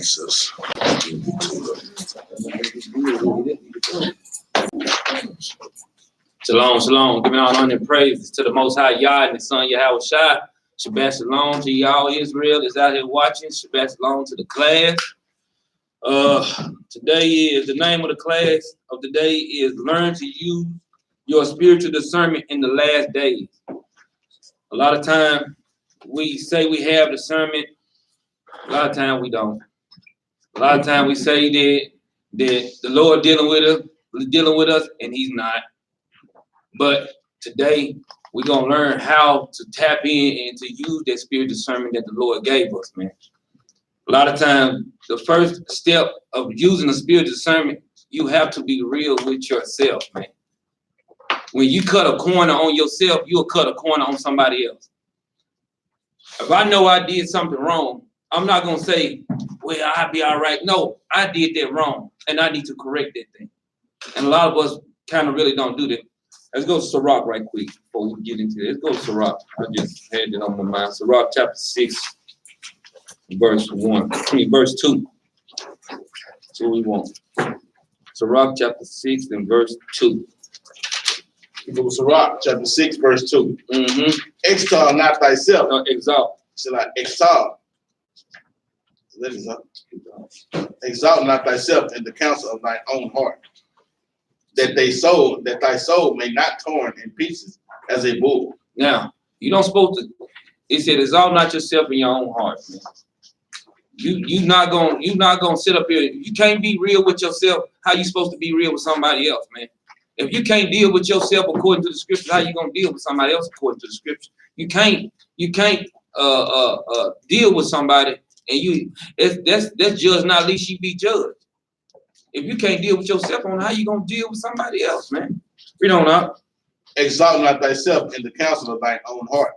Jesus. Shalom, shalom. Giving all honor and praises to the Most High Yah and the Son Yahweh Shai. Shabbat shalom to y'all Israel that's out here watching. Shabbat shalom to the class. Today is the name of the class of the day is Learn to Use Your Spiritual Discernment in the Last Days. A lot of time we say we have discernment. A lot of time we don't. A lot of time we say that the Lord dealing with us, and He's not. But today we're gonna learn how to tap in and to use that spirit discernment that the Lord gave us, man. A lot of times, the first step of using the spirit discernment, you have to be real with yourself, man. When you cut a corner on yourself, you'll cut a corner on somebody else. If I know I did something wrong, I'm not gonna say, well, I'll be all right. No, I did that wrong, and I need to correct that thing. And a lot of us kind of really don't do that. Let's go to Sirach right quick before we get into it. Let's go to Sirach. I just had it on my mind. Sirach chapter 6, verse 2. That's what we want. Sirach chapter 6 and verse 2. Sirach chapter 6, verse 2. Mm-hmm. Extol not thyself. No, exalt. Shall I exalt? Exalt not thyself in the counsel of thine own heart, that thy soul may not torn in pieces as a bull. Now, you don't supposed to. It said, exalt not yourself in your own heart, man. You're not gonna sit up here. You can't be real with yourself. How you supposed to be real with somebody else, man? If you can't deal with yourself according to the scripture, how you gonna deal with somebody else according to the scripture? You can't deal with somebody and that's judge not least ye be judged. If you can't deal with yourself, on how you gonna deal with somebody else, man? Read on up. Exalt not thyself in the counsel of thine own heart,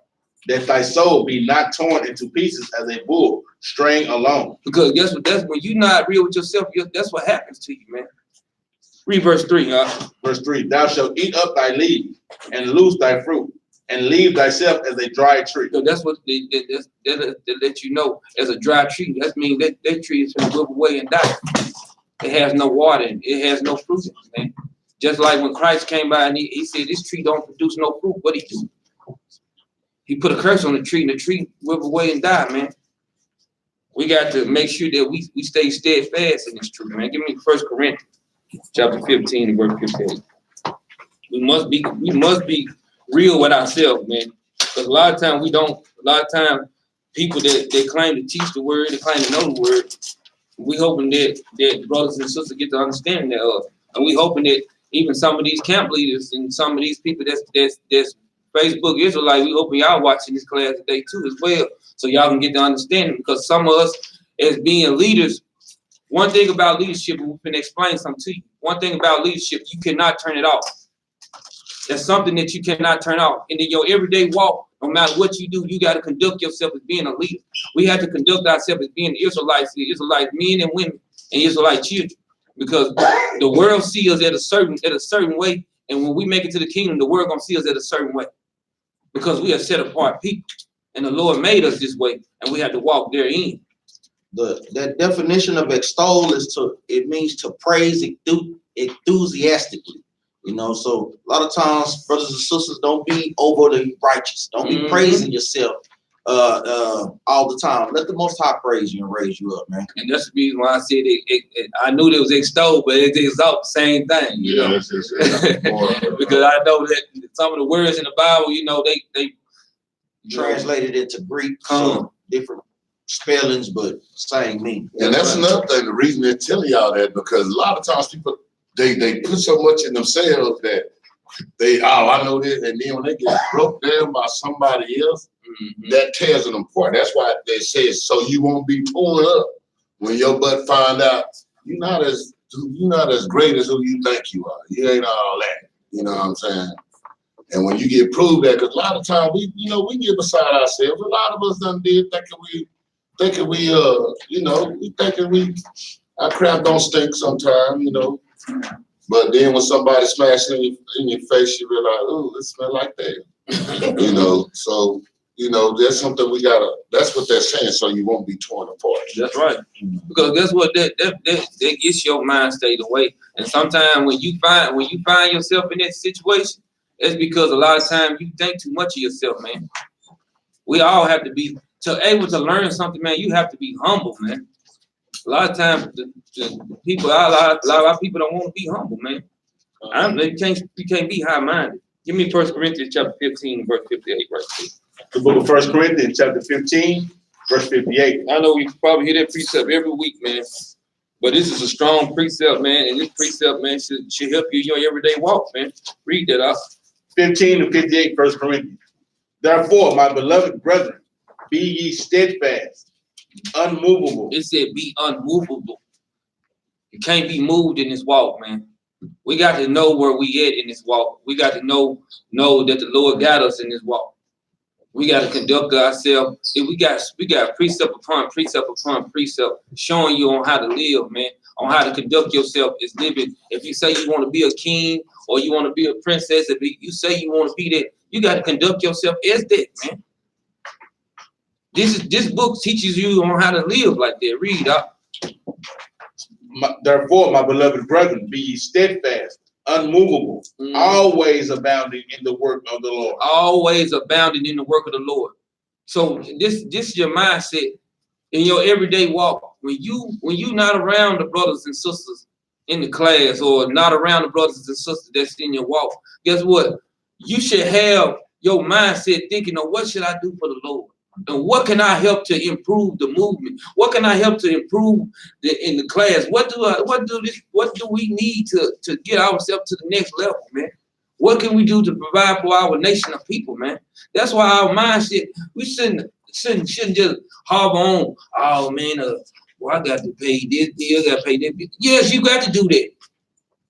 that thy soul be not torn into pieces as a bull straying alone. Because that's when you're not real with yourself. That's what happens to you, man. Read verse 3, huh? Verse 3: Thou shalt eat up thy leaves and lose thy fruit, and leave thyself as a dry tree. So that's what they let you know as a dry tree. That means that tree is going to wither away and die. It has no water in it. It has no fruit in it, man. Just like when Christ came by and he said, this tree don't produce no fruit. What he do? He put a curse on the tree, and the tree wither away and die, man. We got to make sure that we stay steadfast in this truth, man. Give me 1 Corinthians chapter 15 and verse 58. We must be real with ourselves, man. Because a lot of times people that claim to teach the word, they claim to know the word, we hoping that brothers and sisters get to understand that. And we hoping that even some of these camp leaders and some of these people that's Facebook Israelite, we hoping y'all watching this class today too as well, so y'all can get to understanding. Because some of us as being leaders, one thing about leadership, and we can explain something to you. One thing about leadership, you cannot turn it off. That's something that you cannot turn off. And in your everyday walk, no matter what you do, you got to conduct yourself as being a leader. We have to conduct ourselves as being Israelites men and women, and Israelite children. Because the world sees us at a certain way, and when we make it to the kingdom, the world gonna see us at a certain way. Because we are set apart people, and the Lord made us this way, and we have to walk therein. The definition of extol it means to praise enthusiastically. You know, so a lot of times, brothers and sisters, don't be overly righteous. Don't be praising yourself all the time. Let the Most High praise you and raise you up, man. And that's the reason why I said I knew there was extol, but it's exalt, the same thing, you know. Because I know that some of the words in the Bible, you know, they translated into Greek, so different spellings, but same meaning. And that's another thing. The reason they're telling y'all that, because a lot of times people they put so much in themselves that I know this, and then when they get broke down by somebody else, that tears them apart. That's why they say so you won't be pulling up when your butt find out you're not as great as who you think you are. You ain't all that. You know what I'm saying? And when you get proved that, because a lot of times we get beside ourselves. A lot of us done did our crap don't stink sometimes, you know. But then when somebody smashes in your face, you realize, oh, it smells like that. You know, so You know, that's something we gotta. That's what they're saying, so you won't be torn apart. That's right. Because guess what? That gets your mind stayed away. And sometimes when you find yourself in that situation, it's because a lot of times you think too much of yourself, man. We all have to be able to learn something, man. You have to be humble, man. A lot of times, the people, a lot of people don't want to be humble, man. You can't be high-minded. Give me 1 Corinthians chapter 15, verse 58, right there. The book of 1 Corinthians, chapter 15, verse 58. I know we probably hear that precept every week, man. But this is a strong precept, man. And this precept, man, should help you in your everyday walk, man. Read that out. 15 to 58, 1 Corinthians. Therefore, my beloved brethren, be ye steadfast, unmovable. It said be unmovable. You can't be moved in this walk, man. We got to know where we at in this walk. We got to know that the Lord got us in this walk. We got to conduct ourselves. We got precept upon precept upon precept showing you on how to live, man, on how to conduct yourself as living. If you say you want to be a king or you want to be a princess, if you say you want to be that, you got to conduct yourself as that, man. This book teaches you on how to live like that. Read up. Therefore, my beloved brethren, be ye steadfast, unmovable, always abounding in the work of the Lord. Always abounding in the work of the Lord. So this is your mindset in your everyday walk. When you not around the brothers and sisters in the class or not around the brothers and sisters that's in your walk, guess what? You should have your mindset thinking of what should I do for the Lord? And what can I help to improve the movement? What can I help to improve in the class? What do we need to get ourselves to the next level, man? What can we do to provide for our nation of people, man? That's why our mindset, we shouldn't just harbor on, oh man, well, I got to pay this bill, I got to pay that bill. Yes, you got to do that.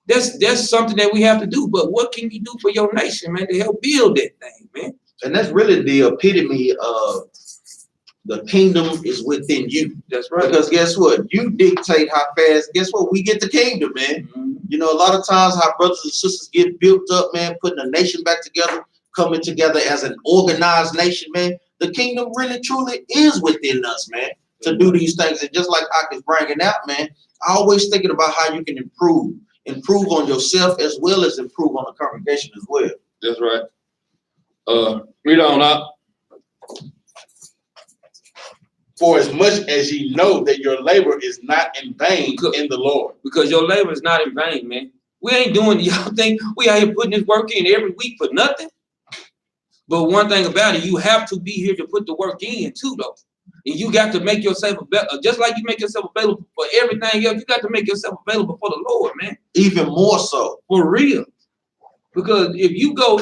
That's something that we have to do. But what can you do for your nation, man, to help build that thing, man? And that's really the epitome of the kingdom is within you. That's right. Because guess what? You dictate how fast, guess what? We get the kingdom, man. Mm-hmm. You know, a lot of times how brothers and sisters get built up, man, putting a nation back together, coming together as an organized nation, man. The kingdom really, truly is within us, man, to do these things. And just like Ak is bringing out, man, always thinking about how you can improve on yourself as well as improve on the congregation as well. That's right. Read on up. For as much as ye know that your labor is not in vain in the Lord. Because your labor is not in vain, man. We ain't doing, y'all think we out here putting this work in every week for nothing? But one thing about it, you have to be here to put the work in too, though. And you got to make yourself available, just like you make yourself available for everything else, you got to make yourself available for the Lord, man. Even more so. For real. Because if you go,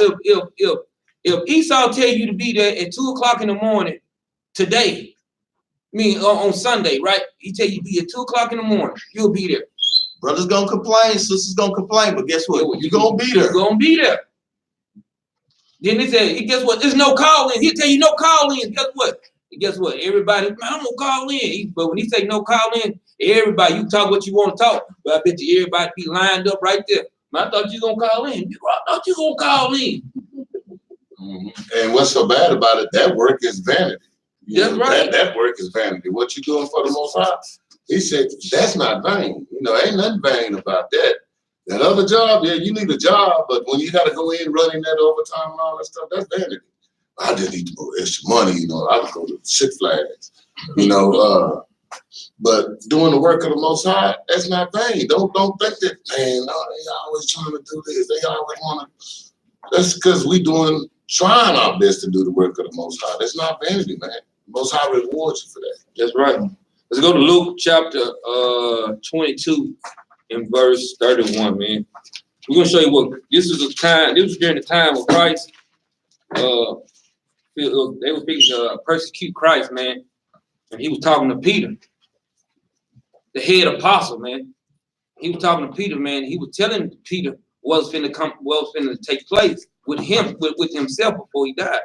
if Esau tell you to be there at 2 o'clock in the morning today, I mean on Sunday, right? He tell you to be at 2 o'clock in the morning, you'll be there. Brothers gonna complain, sisters gonna complain, but guess what? You're gonna be there. You're gonna be there. Then he said, guess what? There's no call-in. He'll tell you no call-in. Guess what? Guess what? Everybody, man, I'm gonna call in. But when he say no call-in, everybody, you talk what you want to talk. But I bet you everybody be lined up right there. Man, I thought you gonna call in. I thought you gonna call in. Mm-hmm. And what's so bad about it? That work is vanity. That's right. That work is vanity. What you doing for the Most High? He said that's not vain. You know, ain't nothing vain about that. That other job, yeah, you need a job, but when you got to go in running that overtime and all that stuff, that's vanity. I just need more extra money. You know, I would go to Six Flags. You know, but doing the work of the Most High, that's not vain. Don't think that, man, no, they always trying to do this. They always want to. That's because we trying our best to do the work of the Most High. That's not vanity, man. The Most High rewards you for that. That's right. Let's go to Luke chapter 22 and verse 31, man. We're gonna show you what this was during the time of Christ. They were thinking to persecute Christ, man. And he was talking to Peter, the head apostle, man. He was talking to Peter, man. He was telling Peter what was finna take place with him, with himself before he died.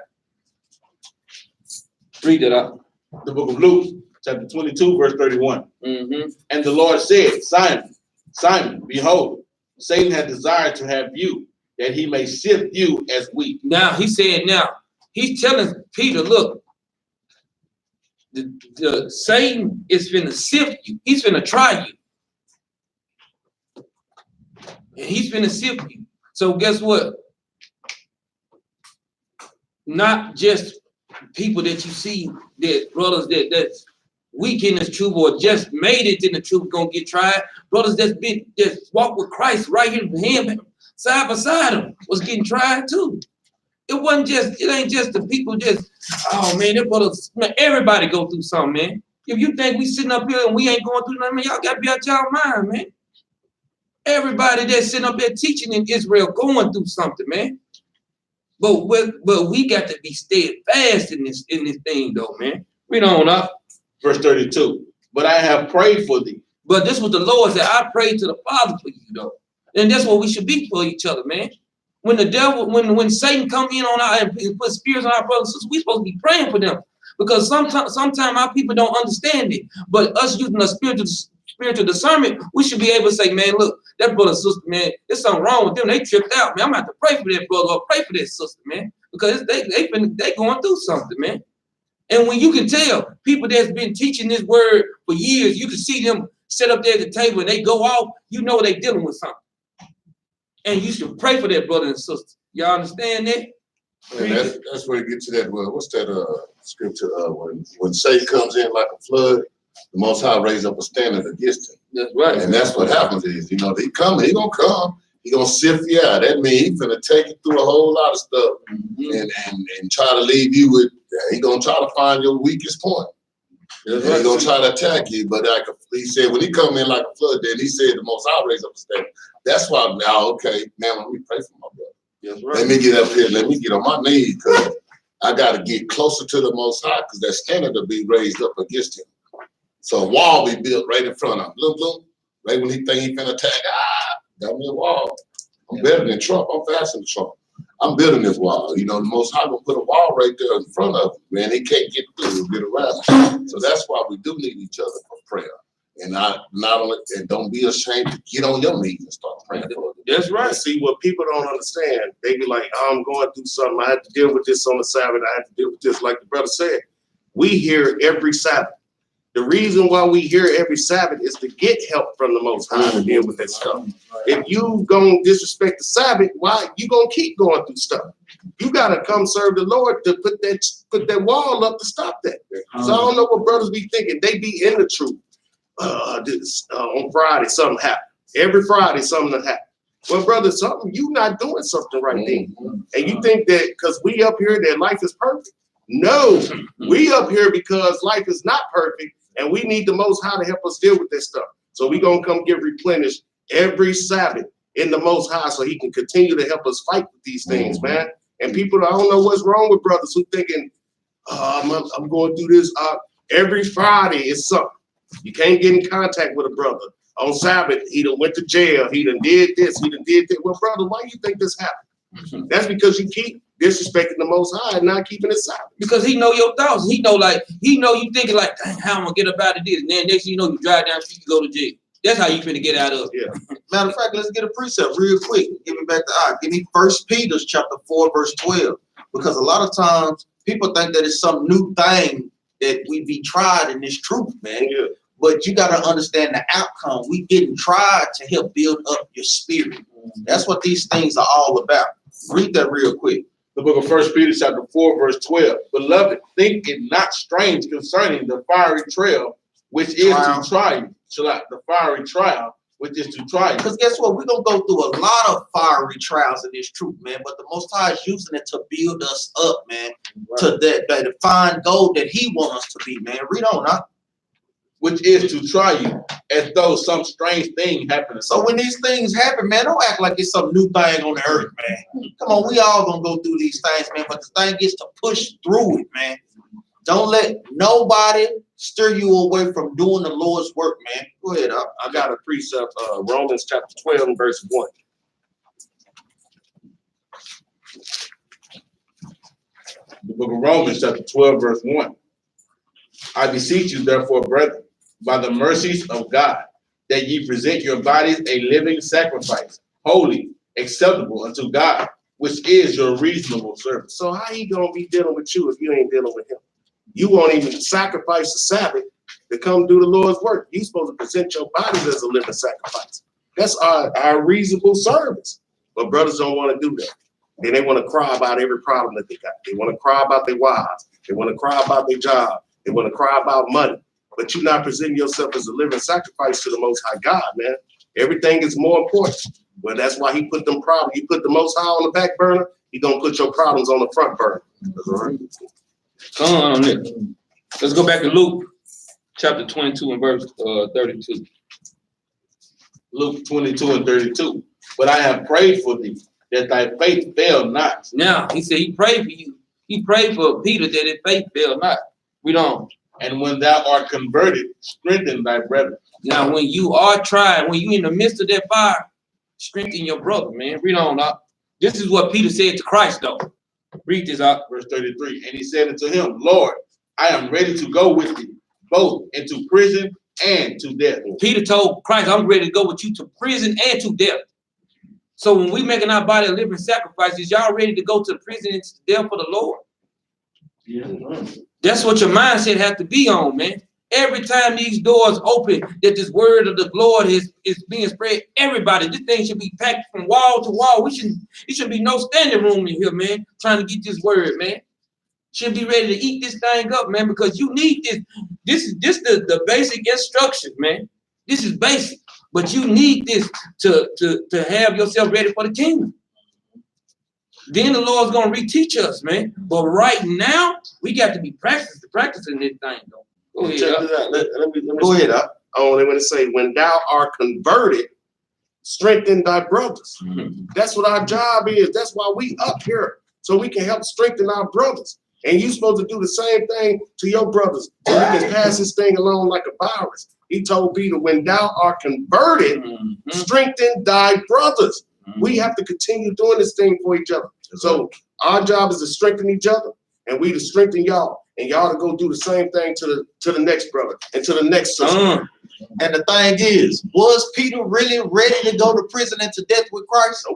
Read that out. The book of Luke, chapter 22, verse 31. Mm-hmm. And the Lord said, Simon, Simon, behold, Satan hath desired to have you, that he may sift you as wheat. Now he said, He's telling Peter, look, the Satan is finna sift you. He's finna try you. And he's finna sift you. So guess what? Not just people that you see, that brothers that's weak in the truth or just made it in the truth gonna get tried. Brothers that's walk with Christ right here with him, side by side him, was getting tried too. It ain't just the people just, oh man, that brothers, man, everybody go through something, man. If you think we sitting up here and we ain't going through nothing, man, y'all gotta be out y'all mind, man. Everybody that's sitting up there teaching in Israel going through something, man. But we got to be steadfast in this thing, though, man. We don't know. Verse 32. But I have prayed for thee. But this was the Lord said, I prayed to the Father for you, though. And that's what we should be for each other, man. When the devil, when Satan come in on our and put spirits on our brothers and sisters, we supposed to be praying for them. Because sometimes our people don't understand it. But us using a spiritual discernment, we should be able to say, man, look, that brother and sister, man, there's something wrong with them. They tripped out, man. I'm gonna have to pray for that brother or pray for that sister, man. Because they going through something, man. And when you can tell people that's been teaching this word for years, you can see them sit up there at the table and they go off, you know they dealing with something. And you should pray for that brother and sister. Y'all understand that? And that's where you get to that. Well, what's that scripture? When Satan comes in like a flood, the Most High raise up a standard against him. That's right. And that's what happens is, he gonna come, he gonna sift you out. That means he's gonna take you through a whole lot of stuff and try to leave you with, he gonna try to find your weakest point. He's gonna try to attack you, but like he said, when he come in like a flood, then he said the Most High raise up a standard. That's why now, okay, now when we pray for my brother, that's right. Let me get up here, let me get on my knees, because I gotta get closer to the Most High, because that standard will be raised up against him. So a wall be built right in front of him. Look, right when he think he finna attack, got me a wall. I'm better than Trump. I'm faster than Trump. I'm building this wall. You know, the Most High gonna put a wall right there in front of him, man. He can't get through, get around. So that's why we do need each other for prayer. And not only, and don't be ashamed to get on your knees and start praying for them. That's right. See, what people don't understand, they be like, I'm going through something. I have to deal with this on the Sabbath. I have to deal with this. Like the brother said, we hear every Sabbath. The reason why we hear every Sabbath is to get help from the Most High to deal with that stuff. If you gonna disrespect the Sabbath, why you gonna keep going through stuff? You gotta come serve the Lord to put that wall up to stop that. So I don't know what brothers be thinking. They be in the truth. On Friday, something happened. Every Friday, something happened. Well, brother, you not doing something right then. And you think that because we up here that life is perfect. No, we up here because life is not perfect, and we need the Most High to help us deal with this stuff. So we gonna come get replenished every Sabbath in the Most High, so He can continue to help us fight with these things, man. And people, I don't know what's wrong with brothers who thinking, I'm going through this. Every Friday is something. You can't get in contact with a brother. On Sabbath, he done went to jail. He done did this. He done did that. Well, brother, why you think this happened? That's because you keep disrespecting the Most High and not keeping it Sabbath. Because he know your thoughts. He know you thinking like, dang, how I'm gonna get up out of this. And then next thing you know, you drive down the street, you go to jail. That's how you finna get out of it. Yeah. Matter of fact, let's get a precept real quick. Give me back the Give me 1 Peter chapter 4, verse 12. Because a lot of times people think that it's some new thing that we be tried in this truth, man. Yeah. But you got to understand the outcome. We getting tried to help build up your spirit. That's what these things are all about. Read that real quick. The book of 1 Peter chapter 4, verse 12. Beloved, think it not strange concerning the fiery trial, which is to try you. The fiery trial, which is to try you. Because guess what? We're going to go through a lot of fiery trials in this truth, man. But the Most High is using it to build us up, man. Right. To that defined goal that He wants us to be, man. Read on, huh? Which is to try you, as though some strange thing happened. So when these things happen, man, don't act like it's some new thing on the earth, man. Come on, we all gonna go through these things, man. But the thing is to push through it, man. Don't let nobody steer you away from doing the Lord's work, man. Go ahead. I got a precept, Romans chapter 12 and verse 1. The book of Romans chapter 12, verse 1. I beseech you, therefore, brethren, by the mercies of God, that ye present your bodies a living sacrifice, holy, acceptable unto God, which is your reasonable service. So how he gonna be dealing with you if you ain't dealing with him? You won't even sacrifice the Sabbath to come do the Lord's work. You supposed to present your bodies as a living sacrifice. That's our reasonable service. But brothers don't want to do that. Then they want to cry about every problem that they got. They want to cry about their wives. They want to cry about their job. They want to cry about money. But you're not presenting yourself as a living sacrifice to the Most High God, man. Everything is more important. Well, that's why he put them problems. He put the Most High on the back burner. He gonna put your problems on the front burner. That's all right. Come on, Nick. Let's go back to Luke, chapter 22 and verse 32. Luke 22 and 32. But I have prayed for thee, that thy faith fail not. Now, he said he prayed for you. He prayed for Peter that his faith fail not. Read on. And when thou art converted, strengthen thy brethren. Now, when you are tried, when you in the midst of that fire, strengthen your brother, man. Read on up. This is what Peter said to Christ, though. Read this up. Verse 33. And he said unto him, Lord, I am ready to go with thee, both into prison and to death. Peter told Christ, I'm ready to go with you to prison and to death. So when we making our body a living sacrifice, is y'all ready to go to prison and to death for the Lord? Yeah. That's what your mindset has to be on, man. Every time these doors open, that this word of the Lord is being spread, everybody, this thing should be packed from wall to wall. It should be no standing room in here, man, trying to get this word, man. Should be ready to eat this thing up, man, because you need this. This is the basic instruction, man. This is basic, but you need this to have yourself ready for the kingdom. Then the Lord's gonna reteach us, man. But right now, we got to be practicing this thing, though. Go ahead. Check this out. Let me Go ahead, Oh, they want to say, when thou art converted, strengthen thy brothers. That's what our job is. That's why we up here, so we can help strengthen our brothers. And you supposed to do the same thing to your brothers, so we can pass this thing along like a virus. He told Peter, when thou art converted, strengthen thy brothers. We have to continue doing this thing for each other. So our job is to strengthen each other, and we to strengthen y'all, and y'all to go do the same thing to the next brother and to the next sister. And the thing is, was Peter really ready to go to prison and to death with Christ?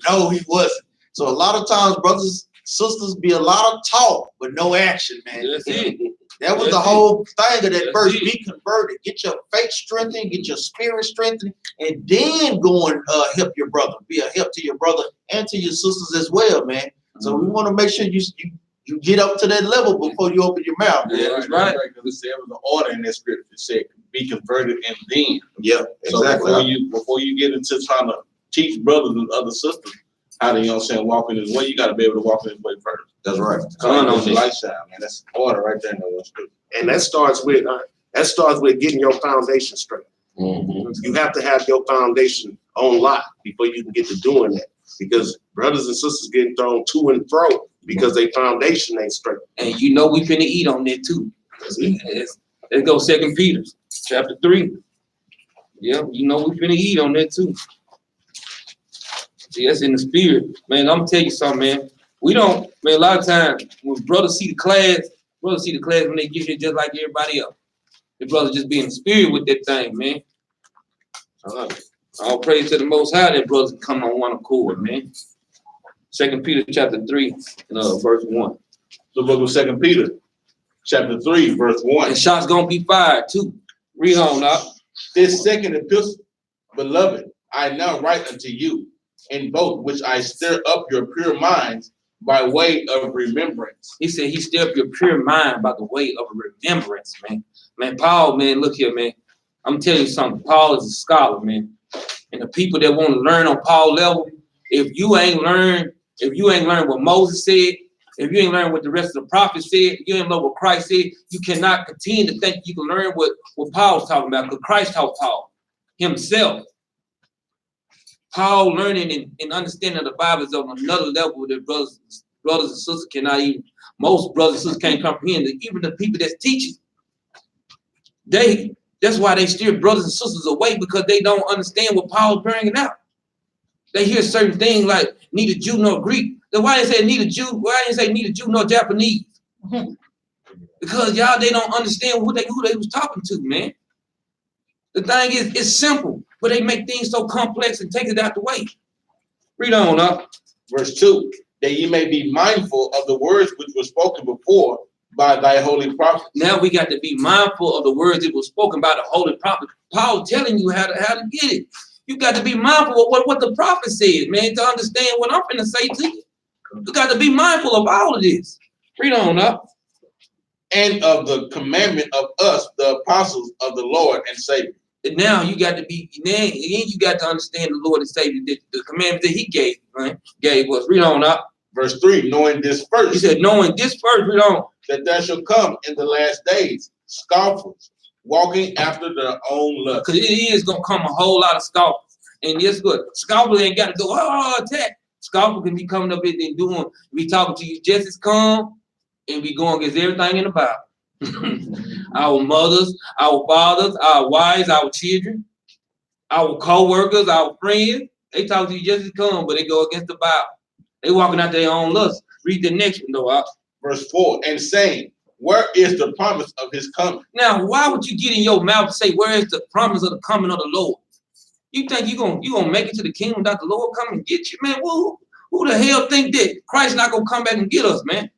No, he wasn't. So a lot of times, brothers, sisters, be a lot of talk, but no action, man. That's it. That was That's the whole thing of that That's verse. it. Be converted, get your faith strengthened, get your spirit strengthened, and then go and help your brother. Be a help to your brother and to your sisters as well, man. So we want to make sure you get up to that level before you open your mouth. Yeah, that's right. Because there was an order in that scripture that said, be converted and then. Yeah, So exactly. before you get into trying to teach brothers and other sisters how to, walk in this way, you got to be able to walk in this way first. That's right. Come on, lifestyle, man. That's order right there in the one scripture. And that starts with getting your foundation straight. You have to have your foundation on lock before you can get to doing that. Because brothers and sisters getting thrown to and fro because their foundation ain't straight. And we finna eat on that too. Let's go 2 Peter chapter 3. Yeah, we finna eat on that too. See, that's in the spirit. Man, I'm gonna tell you something, man. We don't, man, a lot of times when brothers see the class when they get here just like everybody else. The brothers just be in the spirit with that thing, man. All praise to the Most High that brothers come on one accord, man. 2 Peter chapter 3, verse 1. The book of 2 Peter, chapter 3, verse 1. And shots gonna be fired too. Read on up. This second epistle, beloved, I now write unto you, in both which I stir up your pure minds by way of remembrance. He said he stir up your pure mind by the way of remembrance, man. Man, Paul, man, look here, man. I'm telling you something. Paul is a scholar, man. And the people that want to learn on Paul level, if you ain't learned what Moses said, if you ain't learned what the rest of the prophets said, you ain't know what Christ said, you cannot continue to think you can learn what Paul's talking about, because Christ taught Paul himself. Paul learning and understanding the Bible is on another level that brothers and sisters cannot even, most brothers and sisters can't comprehend it. Even the people that's teaching, that's why they steer brothers and sisters away, because they don't understand what Paul's bringing out. They hear certain things like neither Jew nor Greek. Then why didn't say neither Jew? Why didn't say neither Jew nor Japanese? Because they don't understand who they was talking to, man. The thing is, it's simple, but they make things so complex and take it out the way. Read on up. Verse 2, that ye may be mindful of the words which were spoken before by thy holy prophet. Now we got to be mindful of the words that were spoken by the holy prophet. Paul telling you how to get it. You got to be mindful of what the prophet said, man, to understand what I'm going to say to you. You got to be mindful of all of this. Read on up. And of the commandment of us, the apostles of the Lord and Savior. And now you got to be, then you got to understand the Lord and Savior, the commandment that he gave, right? Gave us. Read on up. Verse 3, knowing this first. He said, knowing this first, read on. That there shall come in the last days scoffers, walking after their own lust. Because it is going to come a whole lot of scoffers. And guess what? Scoffers ain't got to go, attack. Scoffer can be coming up here and doing, we talking to you just as calm, and we going against everything in the Bible. Our mothers, our fathers, our wives, our children, our co-workers, our friends, they talk to you just as calm, but they go against the Bible. They walking out their own lust. Read the next one though. Verse 4, and saying, where is the promise of his coming? Now, why would you get in your mouth and say, where is the promise of the coming of the Lord? You think you're gonna make it to the kingdom without the Lord come and get you, man? Who the hell think that Christ not gonna come back and get us, man?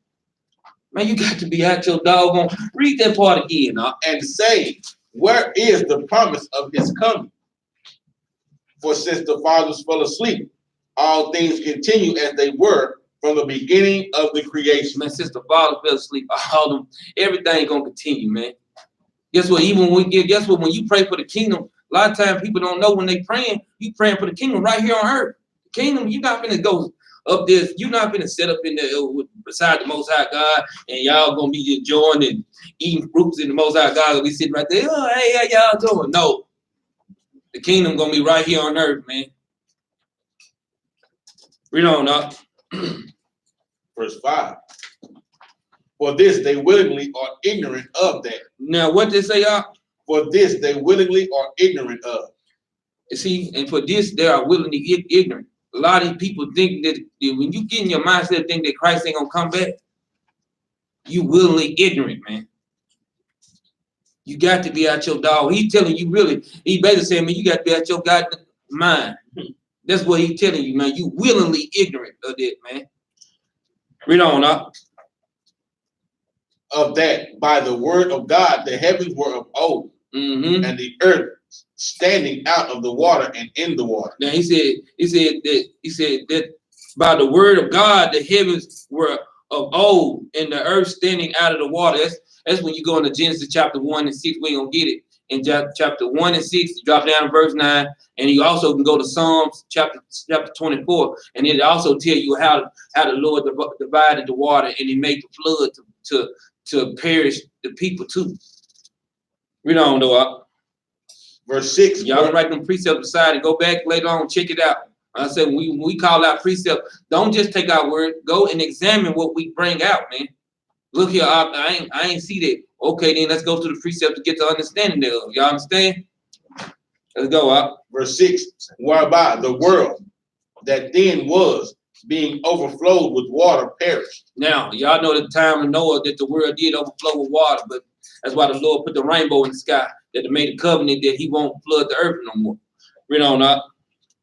Man, you got to be out your doggone. Read that part again, and say, where is the promise of his coming? For since the fathers fell asleep, all things continue as they were from the beginning of the creation. Man, since the fathers fell asleep, all them, everything gonna continue, man. Guess what? Guess what? When you pray for the kingdom, a lot of times people don't know when they praying. You praying for the kingdom right here on earth. The kingdom, you're not gonna go up there. You're not gonna set up in there beside the Most High God, and y'all gonna be enjoying and eating fruits, and the Most High God gonna be sitting right there. Oh, hey, how y'all doing? No, the kingdom gonna be right here on earth, man. Read on up. Verse 5. For this they willingly are ignorant of that. Now, what they say, For this they willingly are ignorant of. You see, and for this they are willingly ignorant. A lot of people think that when you get in your mindset, think that Christ ain't gonna come back, you willingly ignorant, man. You got to be out your dog. He telling you really, he basically saying, man, you got to be out your goddamn mind. That's what he telling you, man. You willingly ignorant of that, man. Read on up. Of that, by the word of God, the heavens were of old, and the earth standing out of the water and in the water. Now he said that by the word of God, the heavens were of old, and the earth standing out of the water. That's when you go into Genesis chapter 1 and 6. We ain't gonna get it. In chapter 1 and 6, you drop down to verse 9, and you also can go to Psalms chapter 24, and it also tell you how the Lord divided the water, and he made the flood to perish the people too. Read on though. Verse 6. Y'all can write them precepts aside and go back later on, check it out. I said when we call out precept, don't just take our word, go and examine what we bring out, man. Look here, I ain't see that. Okay, then let's go to the precept to get the understanding thereof. Y'all understand? Let's go up. Verse 6, whereby the world that then was being overflowed with water perished. Now, y'all know the time of Noah that the world did overflow with water, but that's why the Lord put the rainbow in the sky, that made a covenant that he won't flood the earth no more. Read on up.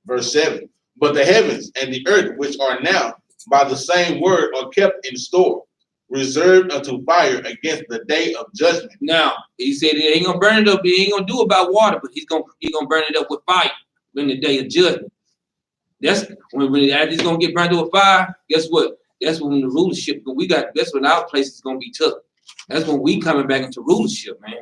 Verse 7, but the heavens and the earth, which are now by the same word, are kept in store, reserved unto fire against the day of judgment. Now, he said he ain't gonna burn it up. He ain't gonna do about water, but he's gonna burn it up with fire in the day of judgment. That's when it's gonna get burned up with fire. Guess what? That's when the rulership. That's when our place is gonna be took. That's when we coming back into rulership, man.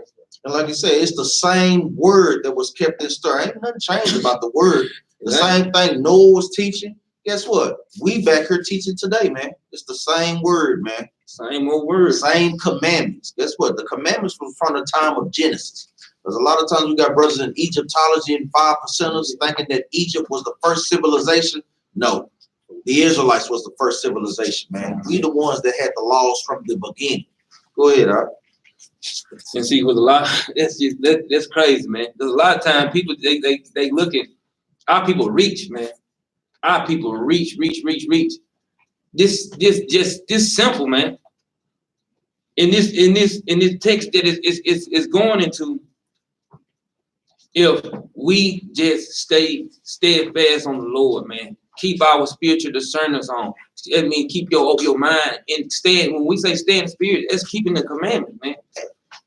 And like you said, it's the same word that was kept in stir. Ain't nothing changed about the word. The same thing Noah was teaching. Guess what? We back here teaching today, man. It's the same word, man. Same old word. Same commandments. Guess what? The commandments was from the time of Genesis. Because a lot of times we got brothers in Egyptology and 5%ers thinking that Egypt was the first civilization. No, the Israelites was the first civilization, man. We the ones that had the laws from the beginning. Go ahead, Art. And see, with a lot, that's crazy, man. There's a lot of time people they looking. Our people reach, man. Our people reach. This simple, man. In this text that is going into, if we just stay steadfast on the Lord, man, keep our spiritual discerners on. I mean, keep your mind and stay. When we say stay in the spirit, it's keeping the commandment, man.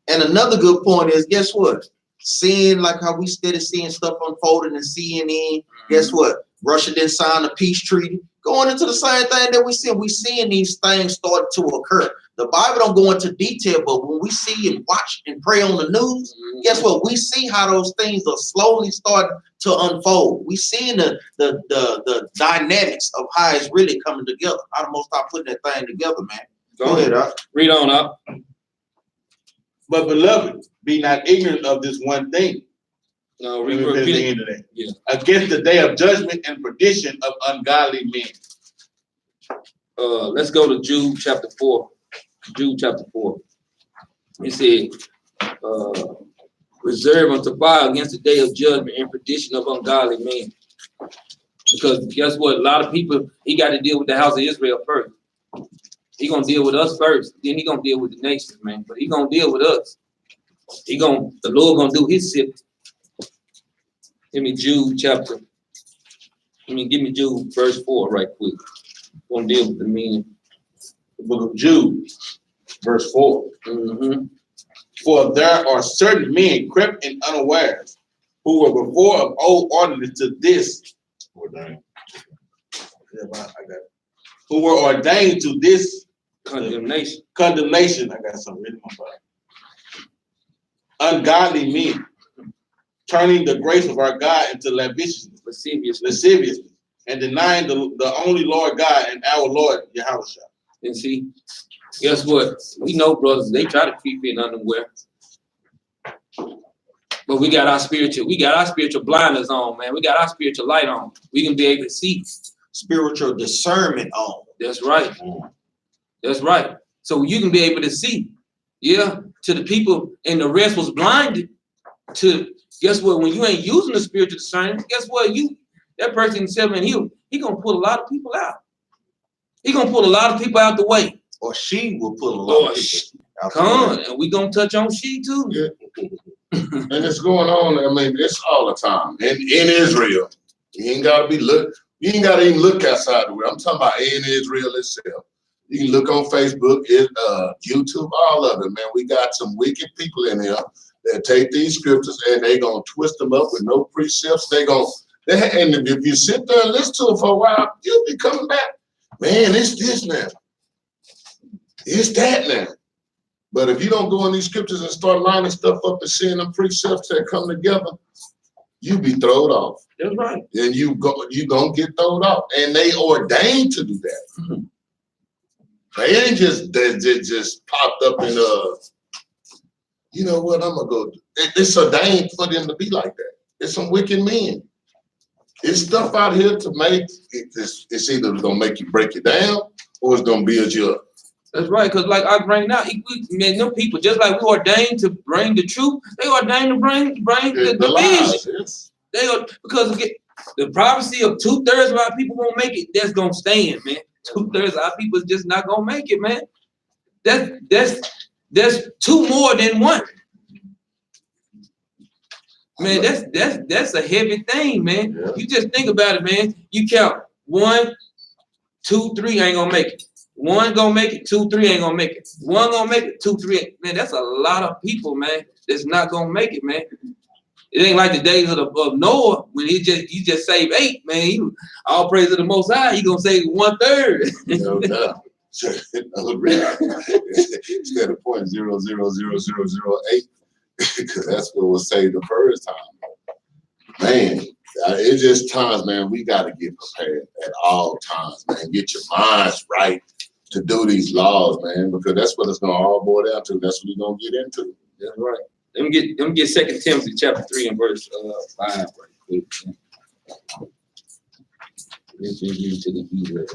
And another good point is, guess what? Seeing like how we steady seeing stuff unfolding and CNN. Guess what? Russia didn't sign a peace treaty. Going into the same thing that we see. We seeing these things start to occur. The Bible don't go into detail, but when we see and watch and pray on the news, guess what? We see how those things are slowly starting to unfold. We seeing the dynamics of how it's really coming together. How to most start putting that thing together, man. Go ahead, Doc. Read on up. But beloved, be not ignorant of this one thing. No, Let me finish the end of that. Yeah. Against the day of judgment and perdition of ungodly men. Let's go to Jude chapter 4. Jude chapter 4. It said, reserve unto fire against the day of judgment and perdition of ungodly men. Because guess what? A lot of people, he got to deal with the house of Israel first. He gonna deal with us first, then he gonna deal with the nations, man. But he gonna deal with us. The Lord gonna do his sifting. Give me Jude verse 4 right quick. Gonna deal with the meaning. The book of Jude, verse 4. Mm-hmm. For there are certain men crept in unawares, who were before of old ordained to this. Ordained. Yeah, I got it. Who were ordained to this Condemnation. Condemnation. I got something written in my Bible. Ungodly men, turning the grace of our God into lasciviousness, and denying the only Lord God and our Lord Yahushua. And see, guess what? We know, brothers, they try to creep in unaware. But we got our spiritual blinders on, man. We got our spiritual light on. We can be able to see. Spiritual discernment on. That's right. That's right. So you can be able to see. Yeah. To the people, and the rest was blinded to, guess what? When you ain't using the spiritual discernment, guess what? That person himself and he gonna pull a lot of people out. He gonna pull a lot of people out the way. Or she will pull a lot of people out the way. Come on, and we gonna touch on she too. Yeah. And it's going on. I mean, it's all the time. In Israel, you ain't gotta you ain't gotta even look outside the world. I'm talking about in Israel itself. You can look on Facebook, YouTube, all of it, man. We got some wicked people in here that take these scriptures and they gonna twist them up with no precepts. And if you sit there and listen to it for a while, you'll be coming back. Man, it's this now. It's that now. But if you don't go in these scriptures and start lining stuff up and seeing them precepts that come together, you be thrown off. That's right. And you gonna get thrown off. And they ordained to do that. Mm-hmm. They ain't just popped up in you know what, I'm gonna go. It's ordained for them to be like that. It's some wicked men. It's stuff out here to make it's either gonna make you break you down or it's gonna build you up. That's right, because like I bring out, man, them people, just like we ordained to bring the truth, they ordained to bring the lies. vision. Yes. They are, because the prophecy of 2/3 of our people won't make it, that's gonna stand, man. 2/3 of our people is just not gonna make it, man. That's two more than one. Man, that's a heavy thing, man. Yeah. You just think about it, man. You count 1, 2, 3 ain't gonna make it. 1 gonna make it, 2, 3 ain't gonna make it. 1 gonna make it, 2, 3. Man, that's a lot of people, man, that's not gonna make it, man. It ain't like the days of Noah when he just saved 8, man. All praise to the Most High. He gonna save 1/3. No doubt. Instead of 0.00008, because that's what was saved the first time. Man, it's just times, man. We got to get prepared at all times, man. Get your minds right to do these laws, man, because that's what it's gonna all boil down to. That's what we're gonna get into. That's right. Let me get 2 Timothy chapter 3 and verse 5 right quick. Let's get to the Hebrew.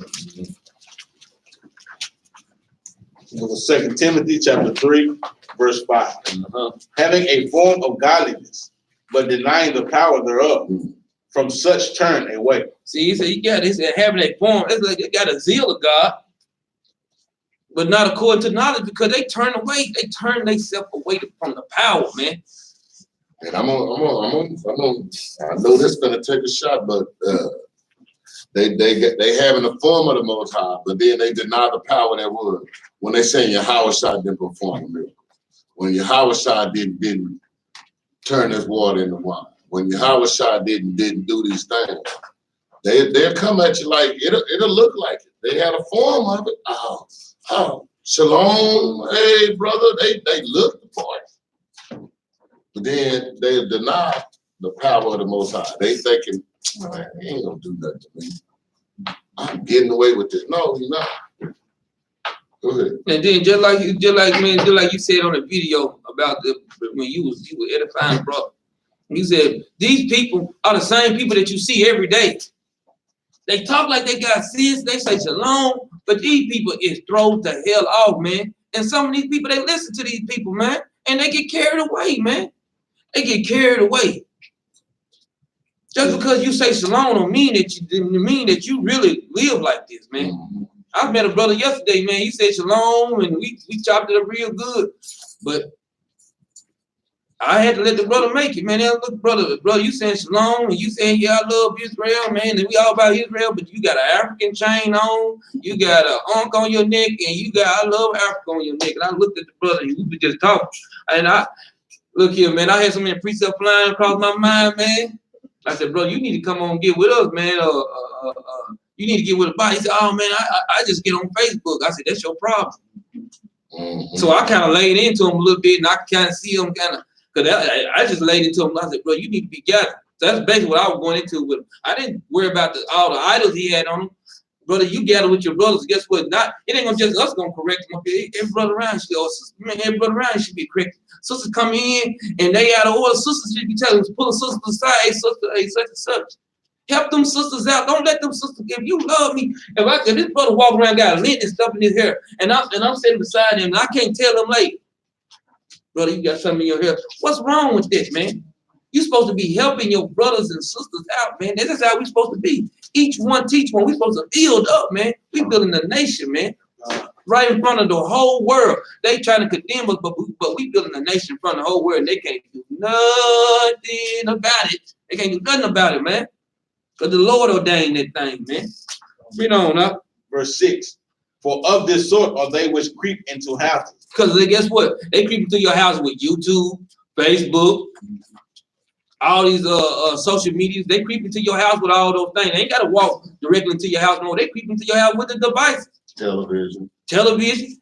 2 Timothy chapter 3, verse 5. Having a form of godliness, but denying the power thereof, from such turn away. See, he said he said having a form, it's like they got a zeal of God, but not according to knowledge, because they turn themselves away from the power, man. And I know this is gonna take a shot, but They having the form of the Most High, but then they deny the power that was. When they say Yahweh Shai didn't perform a miracle, when Yahweh Shai didn't turn this water into wine, when Yahweh Shai didn't do these things, they'll come at you like it'll look like it. They had a form of it. Oh, shalom, hey brother, they look the part, but then they deny the power of the Most High. They thinking, man, he ain't gonna do nothing to me. I'm getting away with this. No, you're not. Go ahead. And then just like you said on the video about when you were edifying, brother. You said these people are the same people that you see every day. They talk like they got sense, they say shalom, but these people is thrown the hell off, man. And some of these people, they listen to these people, man, and they get carried away, man. They get carried away. Just because you say shalom don't mean that you really live like this, man. Mm-hmm. I met a brother yesterday, man. He said shalom, and we chopped it up real good. But I had to let the brother make it, man. Look, brother, you saying shalom, and you saying, yeah, I love Israel, man, and we all about Israel, but you got an African chain on, you got an ankh on your neck, and you got I love Africa on your neck. And I looked at the brother, and we were just talking. And look here, man, I had so many precepts flying across my mind, man. I said, bro, you need to come on and get with us, man. You need to get with the body. He said, oh, man, I just get on Facebook. I said, that's your problem. Mm-hmm. So I kind of laid into him a little bit, and I kind of see him kind of, because I just laid into him. I said, bro, you need to be gathered. So that's basically what I was going into with him. I didn't worry about all the idols he had on him. Brother, you gather with your brothers. Guess what? It ain't gonna just us gonna correct them. Okay, every brother around should be corrected. Sisters come in and they out of order. Sisters should be telling them, pull a sister aside, hey, sister, hey, such and such. Help them sisters out. Don't let them sisters. If you love me, if this brother walk around got lint and stuff in his hair, and I'm sitting beside him, and I can't tell him like, brother, you got something in your hair. What's wrong with this, man? You're supposed to be helping your brothers and sisters out, man. This is how we're supposed to be. Each one teach one. We're supposed to build up, man. We're building a nation, man. Right in front of the whole world. They trying to condemn us, but we building a nation in front of the whole world, and they can't do nothing about it. They can't do nothing about it, man. Because the Lord ordained that thing, man. Read on up. Verse 6. For of this sort are they which creep into houses. Because guess what? They creep into your house with YouTube, Facebook, all these social medias. They creep into your house with all those things. They ain't got to walk directly into your house. No, they creep into your house with the devices. Television.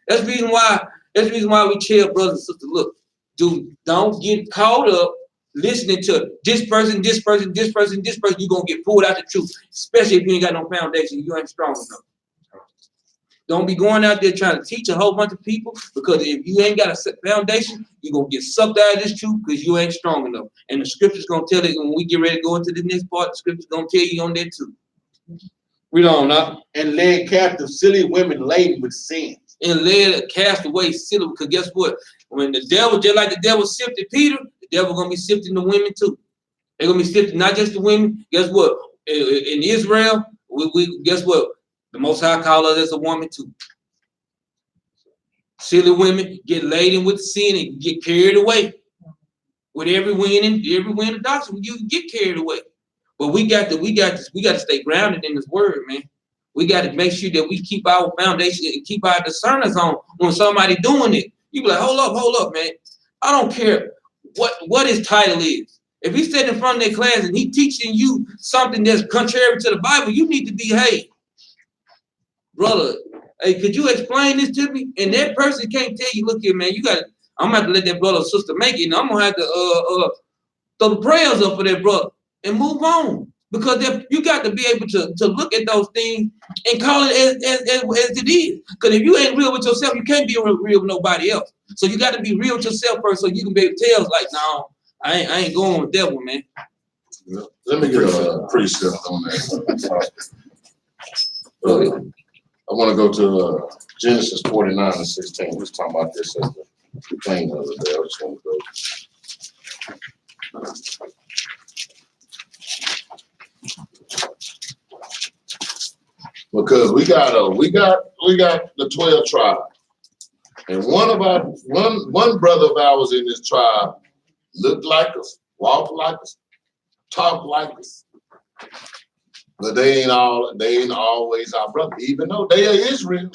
That's the reason why we tell brothers and sisters, look, dude, don't get caught up listening to this person. You're gonna get pulled out the truth, especially if you ain't got no foundation, you ain't strong enough. Don't be going out there trying to teach a whole bunch of people, because if you ain't got a foundation, you're gonna get sucked out of this truth because you ain't strong enough. And the scripture's gonna tell it when we get ready to go into the next part, the scripture's gonna tell you on that too. Read on now. And led captive silly women laden with sins. And led cast away silly, because guess what? When the devil, just like the devil sifted Peter, the devil gonna be sifting the women too. They're gonna be sifting not just the women. Guess what? In Israel, we guess what? The Most High call us as a woman too. Silly women get laden with sin and get carried away with every wind of doctrine. You get carried away. But we got to stay grounded in His word, man. We got to make sure that we keep our foundation and keep our discerners on when somebody doing it. You be like, hold up, man. I don't care what his title is. If he's sitting in front of their class and he teaching you something that's contrary to the Bible, you need to behave. Brother, hey, could you explain this to me? And that person can't tell you, look here, man, I'm gonna have to let that brother or sister make it, and I'm gonna have to throw the prayers up for that brother and move on. Because you got to be able to look at those things and call it as it is. Because if you ain't real with yourself, you can't be real with nobody else. So you got to be real with yourself first, so you can be able to tell, like, no, I ain't going with that one, man. Yeah. Let me get a precept on that. I want to go to Genesis 49:16. We was talking about this at the thing the other day. I just want to go. Because we got the 12 tribes, and one brother of ours in this tribe looked like us, walked like us, talked like us, But they ain't always our brother, even though they are Israel.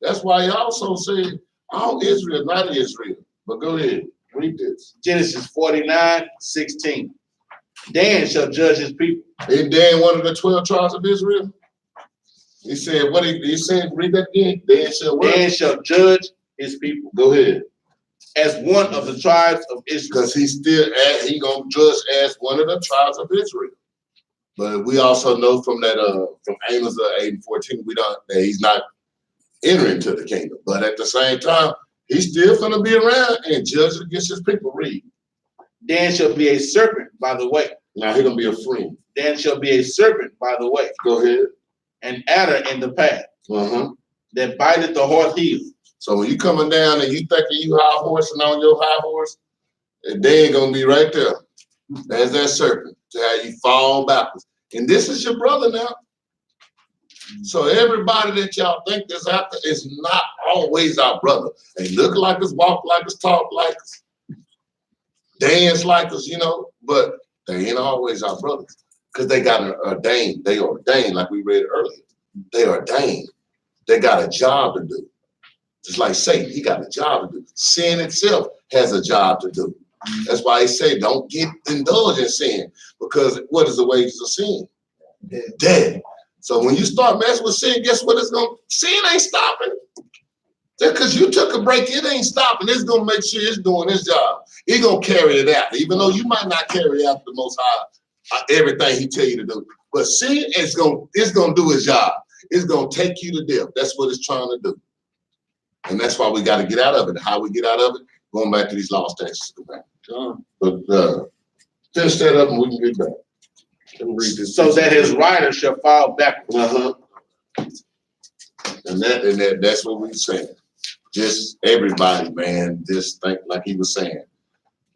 That's why he also said, all Israel, not Israel. But go ahead, read this. Genesis 49:16. Dan shall judge his people. Is Dan one of the 12 tribes of Israel? He said, what he said, read that again. Dan shall what? Dan shall judge his people Go ahead. as one of the tribes of Israel. Because he gonna judge as one of the tribes of Israel. But we also know from that from Amos 8:14, that he's not entering to the kingdom. But at the same time, he's still gonna be around and judge against his people. Read. Dan shall be a serpent by the way. Now he's gonna be a friend. Dan shall be a serpent by the way, Go ahead. an adder in the path, that biteth the horse heel. So when you coming down and you thinking you high horsing on your high horse, they ain't gonna be right there. There's that serpent to have you fall backwards. And this is your brother now. So everybody that y'all think is out there is not always our brother. They look like us, walk like us, talk like us, dance like us, but they ain't always our brothers. Because they got ordained. They ordained, like we read earlier. They ordained. They got a job to do. Just like Satan, he got a job to do. Sin itself has a job to do. That's why he said, don't get indulged in sin. Because what is the wages of sin? Death. So when you start messing with sin, guess what it's going to, sin ain't stopping. Just because you took a break, it ain't stopping. It's going to make sure it's doing its job. It's going to carry it out. Even though you might not carry out the Most High, everything he tell you to do. But sin is going to do its job. It's going to take you to death. That's what it's trying to do. And that's why we got to get out of it. How we get out of it? Going back to these law, statutes, and commandments. But finish that up and we can get back. Let me read this. So that his rider shall fall backwards. And that's what we're saying. Just everybody, man, just think like he was saying,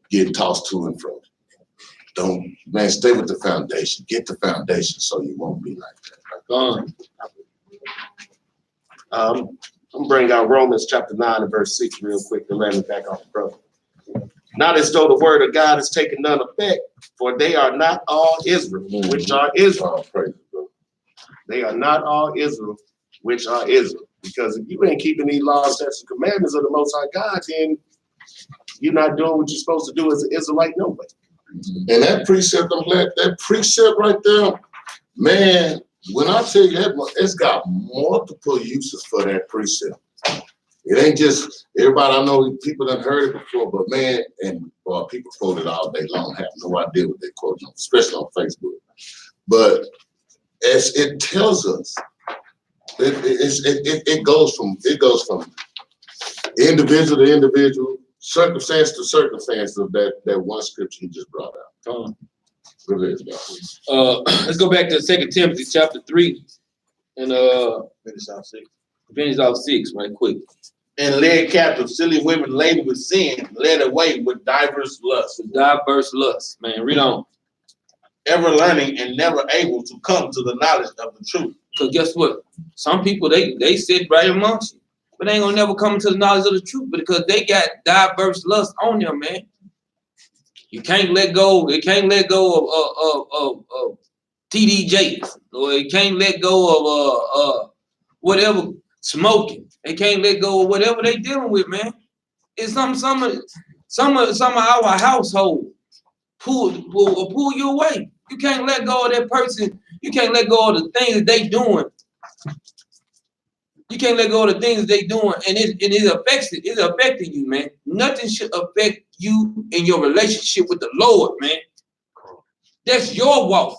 getting tossed to and fro. Don't, man, stay with the foundation. Get the foundation so you won't be like that. I'm gonna bring out Romans chapter 9 and verse 6 real quick to land it back on the brother. Not as though the word of God has taken none effect, for they are not all Israel, which are Israel. They are not all Israel, which are Israel. Because if you ain't keeping these laws, statutes, and commandments of the Most High God, then you're not doing what you're supposed to do as an Israelite no way. And that precept, I'm glad, that precept right there, man, when I tell you that, it's got multiple uses for that precept. It ain't just, everybody, I know people done heard it before, but man, and people quote it all day long, have no idea what they quote, especially on Facebook. But as it tells us, it goes from individual to individual, circumstance to circumstance of that one scripture you just brought out. Let's go back to 2 Timothy chapter 3 and finish off 6 right quick. And led captive silly women laden with sin, led away with diverse lusts. With diverse lusts, man. Read on. Ever learning and never able to come to the knowledge of the truth. Because guess what? Some people they sit right amongst you, but they ain't gonna never come to the knowledge of the truth because they got diverse lusts on them, man. You can't let go. They can't let go of TDJs, or they can't let go of whatever smoking. They can't let go of whatever they dealing with, man. It's some of our household will pull you away. You can't let go of that person. You can't let go of the things that they doing. You can't let go of the things they doing, and it's affecting you, man. Nothing should affect you in your relationship with the Lord, man. That's your walk.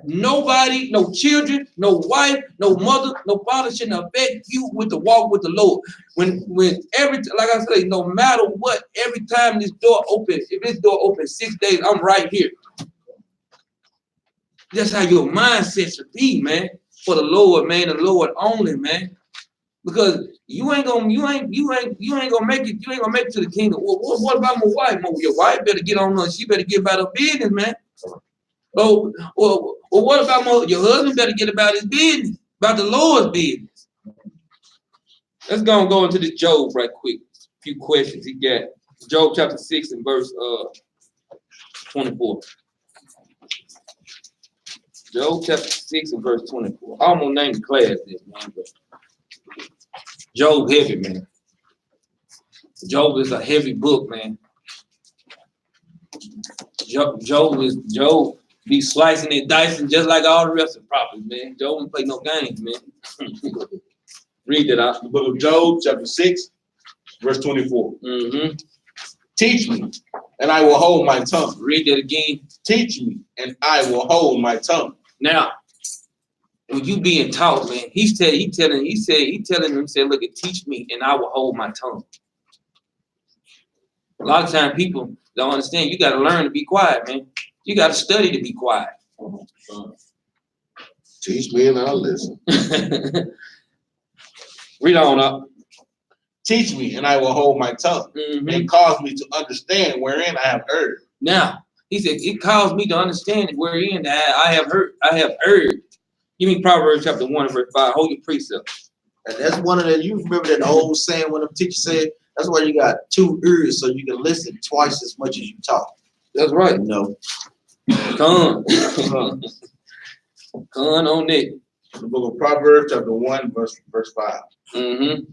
Nobody, no children, no wife, no mother, no father should affect you with the walk with the Lord. When like I say, no matter what, every time this door opens, if this door opens 6 days, I'm right here. That's how your mindset should be, man. For the Lord, man, the Lord only, man. Because you ain't gonna make it. You ain't gonna make it to the kingdom. What about my wife? Your wife better get on her. She better get about her business, man. Oh, well, what about your husband? Better get about his business, about the Lord's business. Let's go into this Job right quick. A few questions he got. Job chapter 6 and verse 24. Job chapter 6 and verse 24. I almost named the class this, man, but Job heavy, man. Job is a heavy book, man. Job be slicing and dicing just like all the rest of the prophets, man. Job don't play no games, man. Read that out. The book of Job, chapter 6, verse 24. Mm-hmm. Teach me, and I will hold my tongue. Read that again. Teach me, and I will hold my tongue. Now, when you being taught, man, he telling him, look, teach me, and I will hold my tongue. A lot of times people don't understand. You got to learn to be quiet, man. You got to study to be quiet. Teach me and I'll listen. Read on up. Teach me, and I will hold my tongue, Mm-hmm. and cause me to understand wherein I have erred. Now, he said, it caused me to understand wherein I have heard. Give me Proverbs chapter 1 verse 5. Hold your precept. And that's one of the, you remember that old saying when the teacher said, that's why you got 2 ears so you can listen twice as much as you talk. That's right. You know, Come on it. The book of Proverbs, chapter 1, verse 5. Mm-hmm.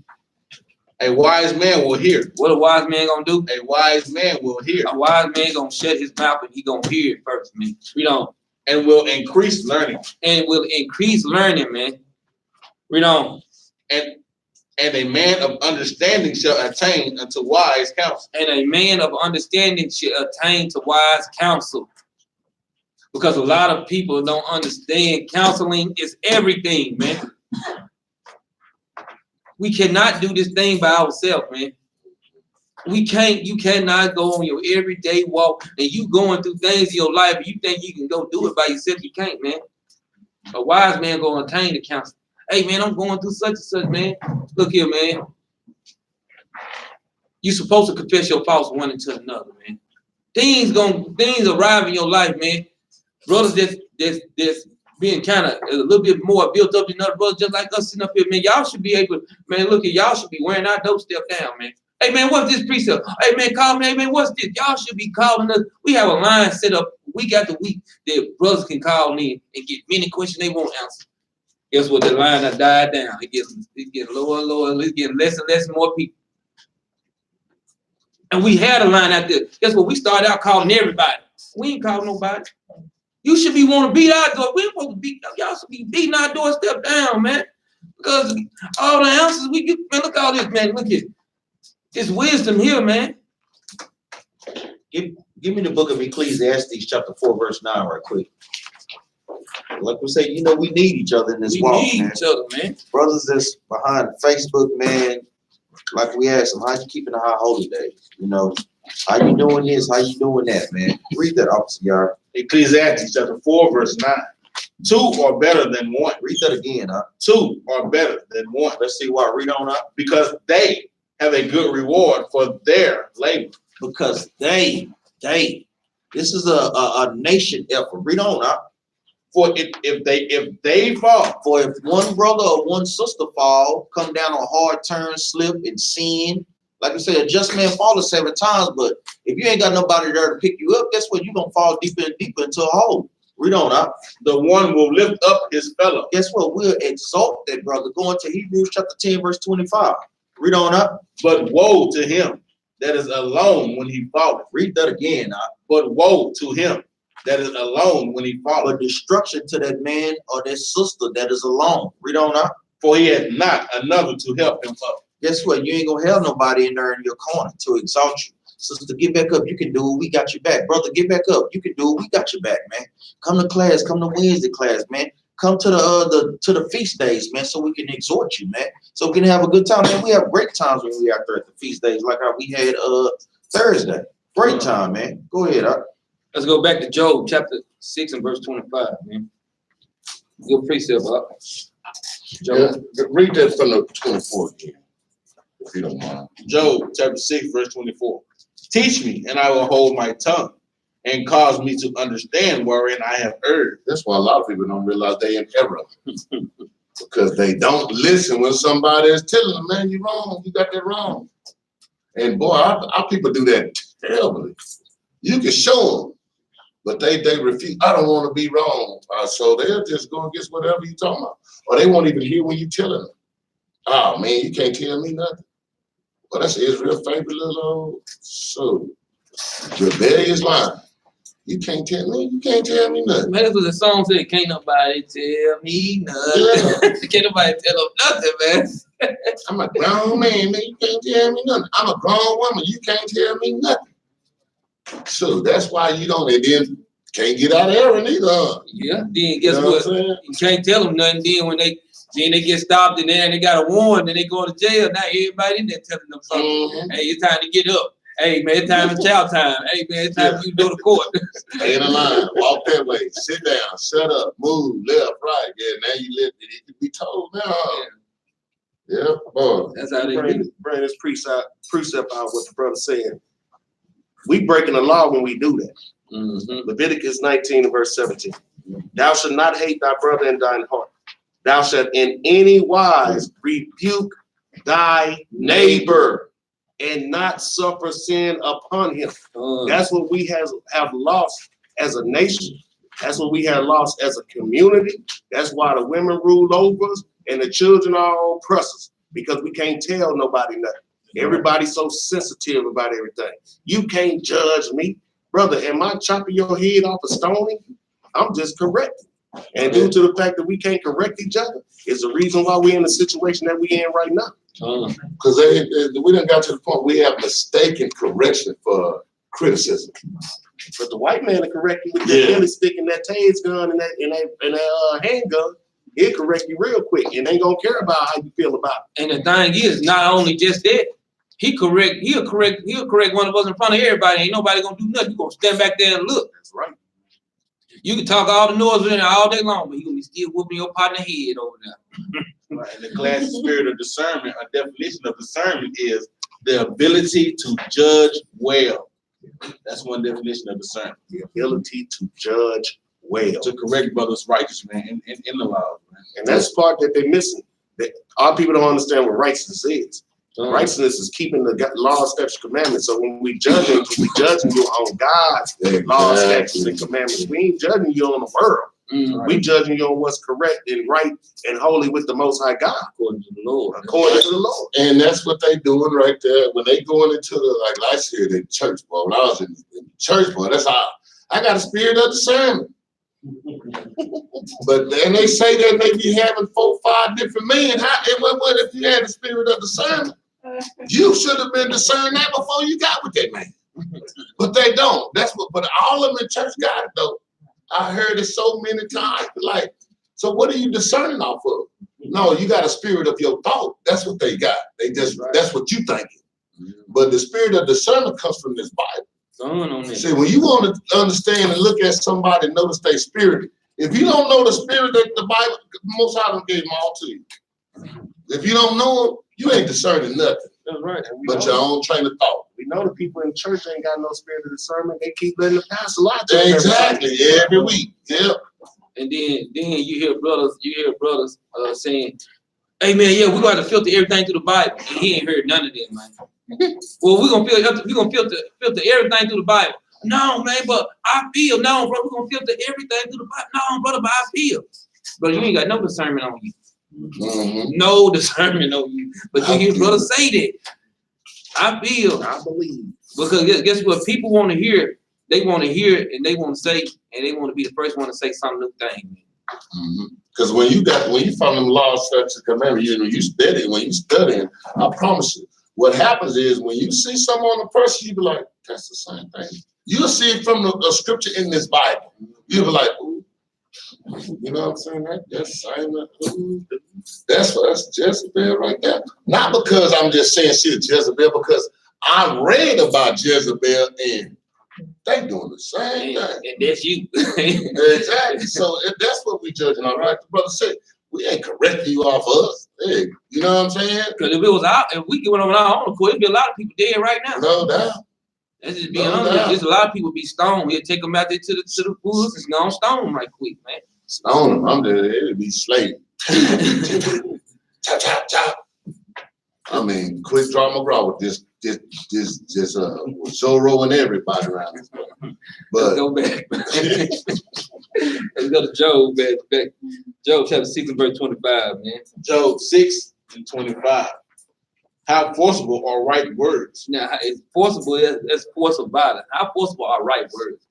A wise man will hear. What a wise man gonna do? A wise man will hear, A wise man gonna shut his mouth and he gonna hear it first, man. Read on. and will increase learning. And it will increase learning, man. Read on. And a man of understanding shall attain unto wise counsel. And a man of understanding shall attain to wise counsel. Because a lot of people don't understand counseling is everything, man. We cannot do this thing by ourselves, man. You cannot go on your everyday walk and you going through things in your life and you think you can go do it by yourself. You can't, man. A wise man gonna attain the counsel. Hey, man, I'm going through such and such, man. Look here, man. You're supposed to confess your faults one into another, man. Things arrive in your life, man. Brothers that's being kind of a little bit more built up than other brothers, just like us sitting up here, man. Y'all should be able, man, look at y'all should be wearing our doorstep down, man. Hey, man, what's this precept? Hey, man, call me. Hey, man, what's this? Y'all should be calling us. We have a line set up week after week that brothers can call in and get many questions they won't answer. Guess what? The line has died down. It gets lower and lower. It's getting less and less and more people. And we had a line out there. Guess what? We started out calling everybody. We ain't calling nobody. You should be want to beat our door. We supposed to beat, y'all should be beating our doorstep down, man. Because all the answers we get, man, look at all this, man. Look at this wisdom here, man. give me the book of Ecclesiastes, chapter 4, verse 9, right quick. Like we say, you know, we need each other in this walk, We need man. each other, man. Brothers that's behind Facebook, man, like we asked them, how you keeping the high holy day? You know, how you doing this? How you doing that, man? Read that, Officer Yard. Ecclesiastes chapter 4, verse 9. 2 are better than one. Read that again, huh? 2 are better than one. Let's see why. Read on up. Because they have a good reward for their labor. Because they, this is a nation effort. Read on up. For if they fall, For if one brother or one sister fall, come down on hard turn, slip, and sin. Like I said, a just man falleth 7 times, but if you ain't got nobody there to pick you up, guess what? You're going to fall deeper and deeper into a hole. Read on up. the one will lift up his fellow. Guess what? We'll exalt that brother. Go into Hebrews chapter 10, verse 25. Read on up. But woe to him that is alone when he falleth. Read that again. But woe to him that is alone when he falleth. But destruction to that man or that sister that is alone. Read on up. For he had not another to help him up. Guess what? You ain't gonna have nobody in there in your corner to exalt you. Sister, get back up. You can do it. We got your back. Brother, get back up. You can do it. We got your back, man. Come to class. Come to Wednesday class, man. Come to the feast days, man, so we can exhort you, man. So we can have a good time, man. We have great times when we out there at the feast days, like how we had Thursday. Great time, man. Go ahead. Let's go back to Job chapter 6 and verse 25, man. Your precept up. Job. Read that from the 24 again, if you don't mind. Job chapter 6, verse 24. Teach me, and I will hold my tongue, and cause me to understand wherein I have erred. That's why a lot of people don't realize they in error. Because they don't listen when somebody is telling them, man, you're wrong, you got that wrong. And boy, our people do that terribly. You can show them. but they refuse. I don't want to be wrong. So they'll just go against whatever you talking about. Or they won't even hear when you telling them. Oh man, you can't tell me nothing. Well, that's Israel's favorite little old so rebellious line. You can't tell me nothing. Man, that's what the song said. Can't nobody tell me nothing. Yeah. Can't nobody tell them nothing, man. I'm a grown man, you can't tell me nothing. I'm a grown woman, you can't tell me nothing. So that's why you don't, and then can't get out of Aaron either. Yeah, then guess what? You can't tell them nothing. Then when they get stopped and then they got a warrant and they go to jail. Now everybody in there telling them something. Mm-hmm. Hey, it's time to get up. Hey man, it's time for chow time. Hey man, it's time for you to go to court. Stay in the line, walk that way, sit down, shut up, move, left, right. Yeah, now you let it be told now. Yeah, boy. That's how they bring this precept out what the brother said. We breaking the law when we do that. Mm-hmm. Leviticus 19 and verse 17. Thou shalt not hate thy brother in thine heart. Thou shalt in any wise rebuke thy neighbor and not suffer sin upon him. That's what we have lost as a nation. That's what we have lost as a community. That's why the women rule over us and the children are all oppressors, because we can't tell nobody nothing. Everybody's so sensitive about everything. You can't judge me. Brother, am I chopping your head off a stoning? I'm just correcting. And due to the fact that we can't correct each other, is the reason why we're in the situation that we're in right now. Because we done got to the point we have mistaken correction for criticism. But the white man will correct you with that belly stick and that tase gun and that handgun. He'll correct you real quick and ain't gonna care about how you feel about it. And the thing is, not only just that, he'll correct one of us in front of everybody. Ain't nobody gonna do nothing. You gonna stand back there and look. That's right. You can talk all the noise in there all day long, but you gonna be still whooping your partner head over there. Right. And the classic spirit of discernment, a definition of discernment is the ability to judge well. That's one definition of discernment. The ability to judge well. To correct brothers righteous, man, in the law, man. And that's the part that they're missing. That our people don't understand what righteousness is. Righteousness is keeping the law, statutes, commandments. So when we judging you on God's law, statutes, and commandments. We ain't judging you on the world. We judging you on what's correct and right and holy with the Most High God. According to the Lord. According to the Lord. And that's what they doing right there. When they going into the, like last year, the church, boy, when I was in church, boy, that's how I got a spirit of discernment. But then they say that they be having 4, 5 different men. What if you had the spirit of discernment? You should have been discerning that before you got with that man. But they don't. That's what. But all of them in church got it though. I heard it so many times. Like, so what are you discerning off of? No, you got a spirit of your thought. That's what they got. They just that's what you thinking. But the spirit of discernment comes from this Bible. See, when you want to understand and look at somebody and notice their spirit, if you don't know the spirit that the Bible, Most High gave them all to you. If you don't know them, you ain't discerning nothing. That's right. But your own train of thought. We know the people in church ain't got no spirit of discernment. They keep letting the pastor lie to them. Exactly. Every week. Yeah. And then you hear brothers saying, "Hey man, yeah, we're gonna have to filter everything through the Bible." And he ain't heard none of that, man. Well, we're gonna filter everything through the Bible. No, man, but I feel no, bro. We're gonna filter everything through the Bible. No, brother, but I feel. But you ain't got no discernment on you. No discernment on you. But you hear brothers say that. I feel. I believe. Because guess what? People want to hear it. They want to hear it and they want to say, and they want to be the first one to say some new thing. Because when you follow them laws, statutes, commandments, when you studying, I promise you, what happens is when you see someone on the person, you be like, that's the same thing. You'll see it from a scripture in this Bible. You'll be like, ooh. You know what I'm saying? That's Jezebel right there. Not because I'm just saying she's Jezebel, because I read about Jezebel and they doing the same thing. And that's you. Exactly. So that's what we judging on. Like the brother said, we ain't correcting you off us. Hey, you know what I'm saying? Because if we get on our own accord, it'd be a lot of people dead right now. No doubt. Let's just be honest. There's a lot of people be stoned. We'll take them out there to the woods and go stone them right quick, man. Stone them. I'm there. It'll be slave. Chop, chop, chop. I mean, quit Drama McGraw with this Zorro and everybody around this. Let's But go back. Let's go to Job, man. Job chapter 6 and verse 25, man. Job 6 and 25. How forcible are right words? Now, it's forcible. That's forcible violence. How forcible are right words?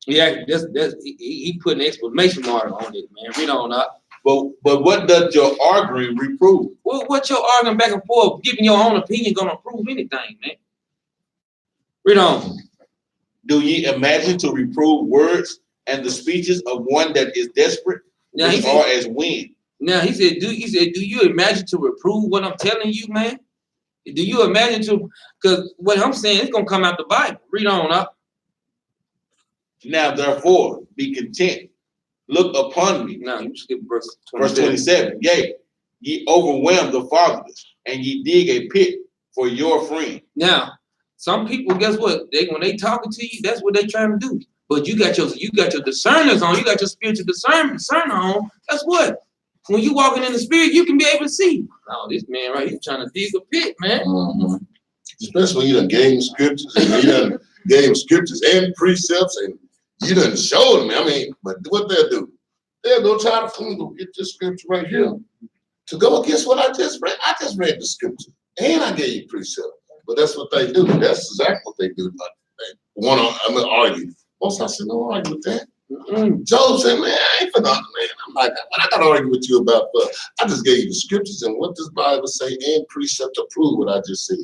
Yeah, he put an exclamation mark on it, man. Read on up. But what does your arguing reprove? Well, what your arguing back and forth, giving your own opinion, gonna prove anything, man? Read on. Do ye imagine to reprove words and the speeches of one that is desperate, Now he which said, are as wind? Now he said, do you imagine to reprove what I'm telling you, man? Do you imagine to? Because what I'm saying is gonna come out the Bible. Read on up. Now therefore be content. Look upon me. Now you skip verse Verse 27. 27. Yea, ye overwhelm the fatherless, and ye dig a pit for your friend. Now, some people, guess what? When they talking to you, that's what they trying to do. But you got your discerners on, you got your spiritual discernment on. That's what. When you walking in the spirit, you can be able to see. Oh, this man right here trying to dig a pit, man. especially when you done gave scriptures and you done gave scriptures and precepts and you done showed them. I mean, but what they'll do, they'll go try to get this scripture right here to go against what I just read. I just read the scripture and I gave you precept. But that's what they do. That's exactly what they do. They want to argue. Most I said, no argue with that. Job said, man, I ain't finna, man. I'm like, what I gotta argue with you about? But I just gave you the scriptures and what does Bible say and precept to prove what I just said.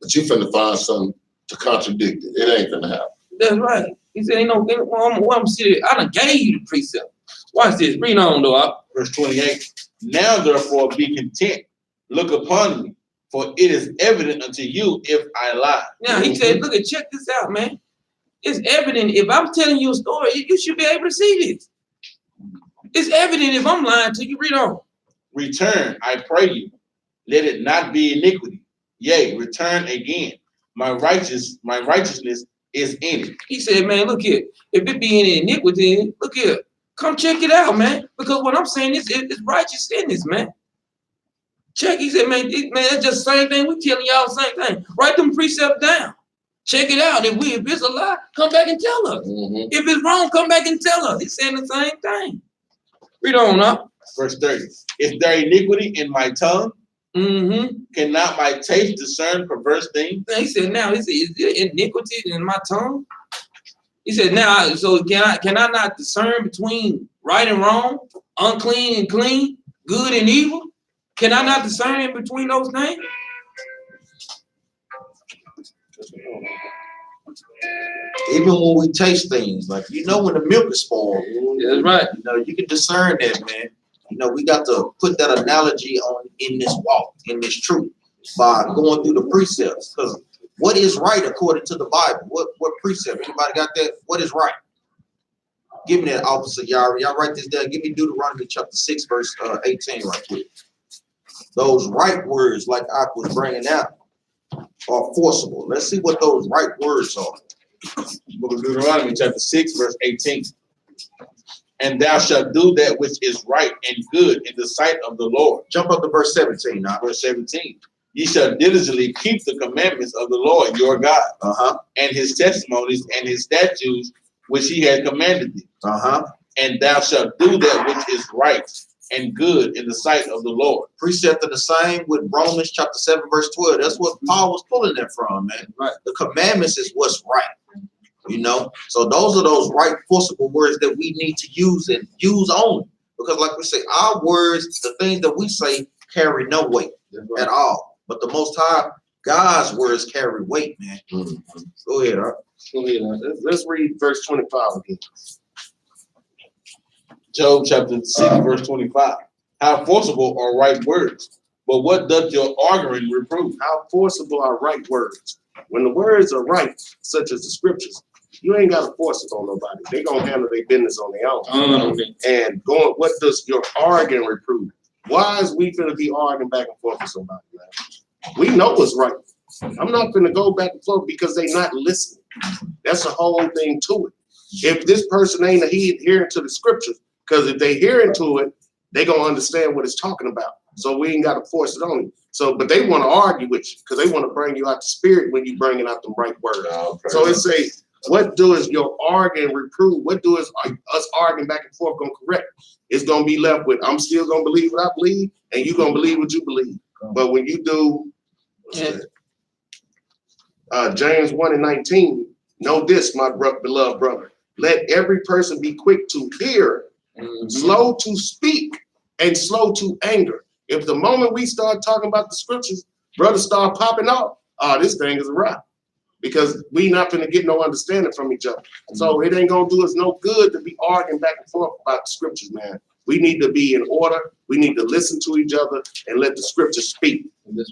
But you finna find something to contradict it. It ain't gonna happen. That's right. He said, ain't no, I'm serious. I done gave you the precept. Watch this. Read on, though. Verse 28. Now therefore be content. Look upon me, for it is evident unto you if I lie. Now he said, look at, check this out, man. It's evident if I'm telling you a story, you should be able to see this. It's evident if I'm lying to you. Read on. Return, I pray you. Let it not be iniquity. Yea, return again. My righteousness is in it. He said, man, look here. If it be any iniquity, look here. Come check it out, man. Because what I'm saying is it's righteous in this, man. Check. He said, man, that's just the same thing. We telling y'all the same thing. Write them precepts down. Check it out. If it's a lie, come back and tell us. If it's wrong, come back and tell us. He's saying the same thing. Read on up. Verse 30. Is there iniquity in my tongue? Cannot my taste discern perverse things? He said, now, is there iniquity in my tongue? He said, now, so can I not discern between right and wrong, unclean and clean, good and evil? Can I not discern in between those things? Even when we taste things, like when the milk is spoiled, That's right. You can discern that, man. We got to put that analogy on in this walk, in this truth, by going through the precepts. Because what is right according to the Bible? What precept? Anybody got that? What is right? Give me that, Officer Yari. Y'all write this down. Give me Deuteronomy chapter 6, verse 18 right quick. Those right words, like I was bringing out, are forcible. Let's see what those right words are. Book of Deuteronomy chapter 6, verse 18. And thou shalt do that which is right and good in the sight of the Lord. Jump up to verse 17 now. Verse 17. Ye shall diligently keep the commandments of the Lord your God, and his testimonies and his statutes which he has commanded thee. And thou shalt do that which is right and good in the sight of the Lord. Precept of the same with Romans chapter 7, verse 12. That's what Paul was pulling that from, man. Right. The commandments is what's right. So those are those right forcible words that we need to use and use only. Because like we say, our words, the things that we say carry no weight at all. But the Most High, God's words carry weight, man. Go ahead, Go ahead. Let's read verse 25 again. Job chapter 6, verse 25. How forcible are right words, but what doth your arguing reprove? How forcible are right words? When the words are right, such as the scriptures, you ain't got to force it on nobody. They're going to handle their business on their own. And what does your arguing reprove? Why is we going to be arguing back and forth with somebody, man? We know what's right. I'm not going to go back and forth because they're not listening. That's the whole thing to it. If this person ain't adhering to the scriptures, because if they hear into it, they're going to understand what it's talking about. So we ain't got to force it on you. So, but they want to argue with you because they want to bring you out the spirit when you bringing out the right word. So it say, what does your arguing reprove? What does us arguing back and forth gonna correct? It's gonna be left with, I'm still gonna believe what I believe, and you gonna believe what you believe. But when you do, James 1:19, know this, my beloved brother. Let every person be quick to hear, slow to speak, and slow to anger. If the moment we start talking about the scriptures, brothers start popping off, this thing is a wrap. Because we not gonna get no understanding from each other. So it ain't gonna do us no good to be arguing back and forth about the scriptures, man. We need to be in order. We need to listen to each other and let the scriptures speak.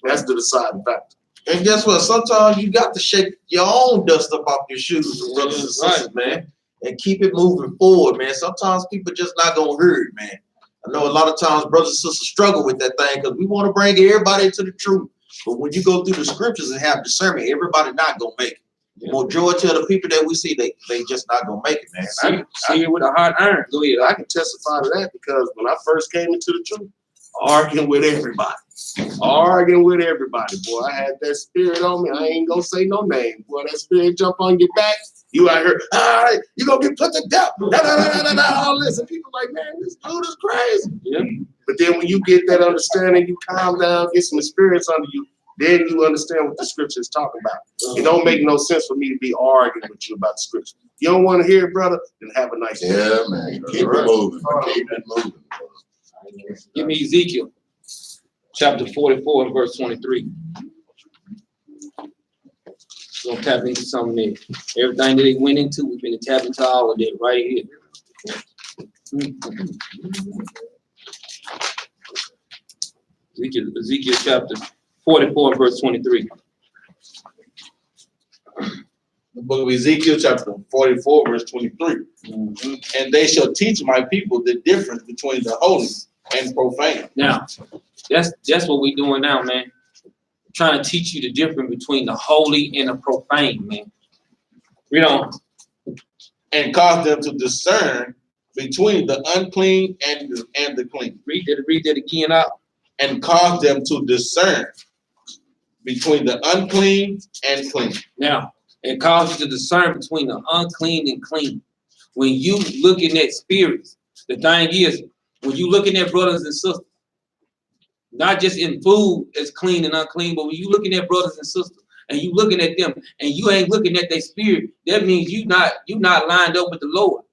That's the deciding factor. And guess what? Sometimes you got to shake your own dust up off your shoes, brothers and sisters, man, and keep it moving forward, man. Sometimes people just not gonna hear it, man. I know a lot of times brothers and sisters struggle with that thing because we want to bring everybody into the truth. But when you go through the scriptures and have discernment, everybody not gonna make it. The majority of the people that we see, they just not gonna make it, man. See it with a hot iron. Go ahead. I can testify to that because when I first came into the truth, arguing with everybody. Arguing with everybody, boy. I had that spirit on me. I ain't gonna say no name. Boy, that spirit jump on your back. You out here, all right, you gonna get put to death. All this. And people like, man, this dude is crazy. Yeah. But then when you get that understanding, you calm down, get some experience under you, then you understand what the scripture is talking about. It don't make no sense for me to be arguing with you about the scripture. You don't want to hear it, brother, then have a nice day. Yeah, man. Keep it moving. Keep it moving. Give me Ezekiel chapter 44 and verse 23. We're gonna tap into something there. Everything that they went into, we've been tapping into all of that right here. Ezekiel chapter 44 and verse 23. The book of Ezekiel, chapter 44, verse 23. And they shall teach my people the difference between the holy and profane. Now, that's what we're doing now, man. Trying to teach you the difference between the holy and the profane, man. We don't. And cause them to discern between the unclean and the clean. Read that again out. And cause them to discern between the unclean and clean. Now, it causes you to discern between the unclean and clean. When you looking at spirits, the thing is, when you looking at brothers and sisters, not just in food as clean and unclean, but when you looking at brothers and sisters and you looking at them and you ain't looking at their spirit, that means you not lined up with the Lord.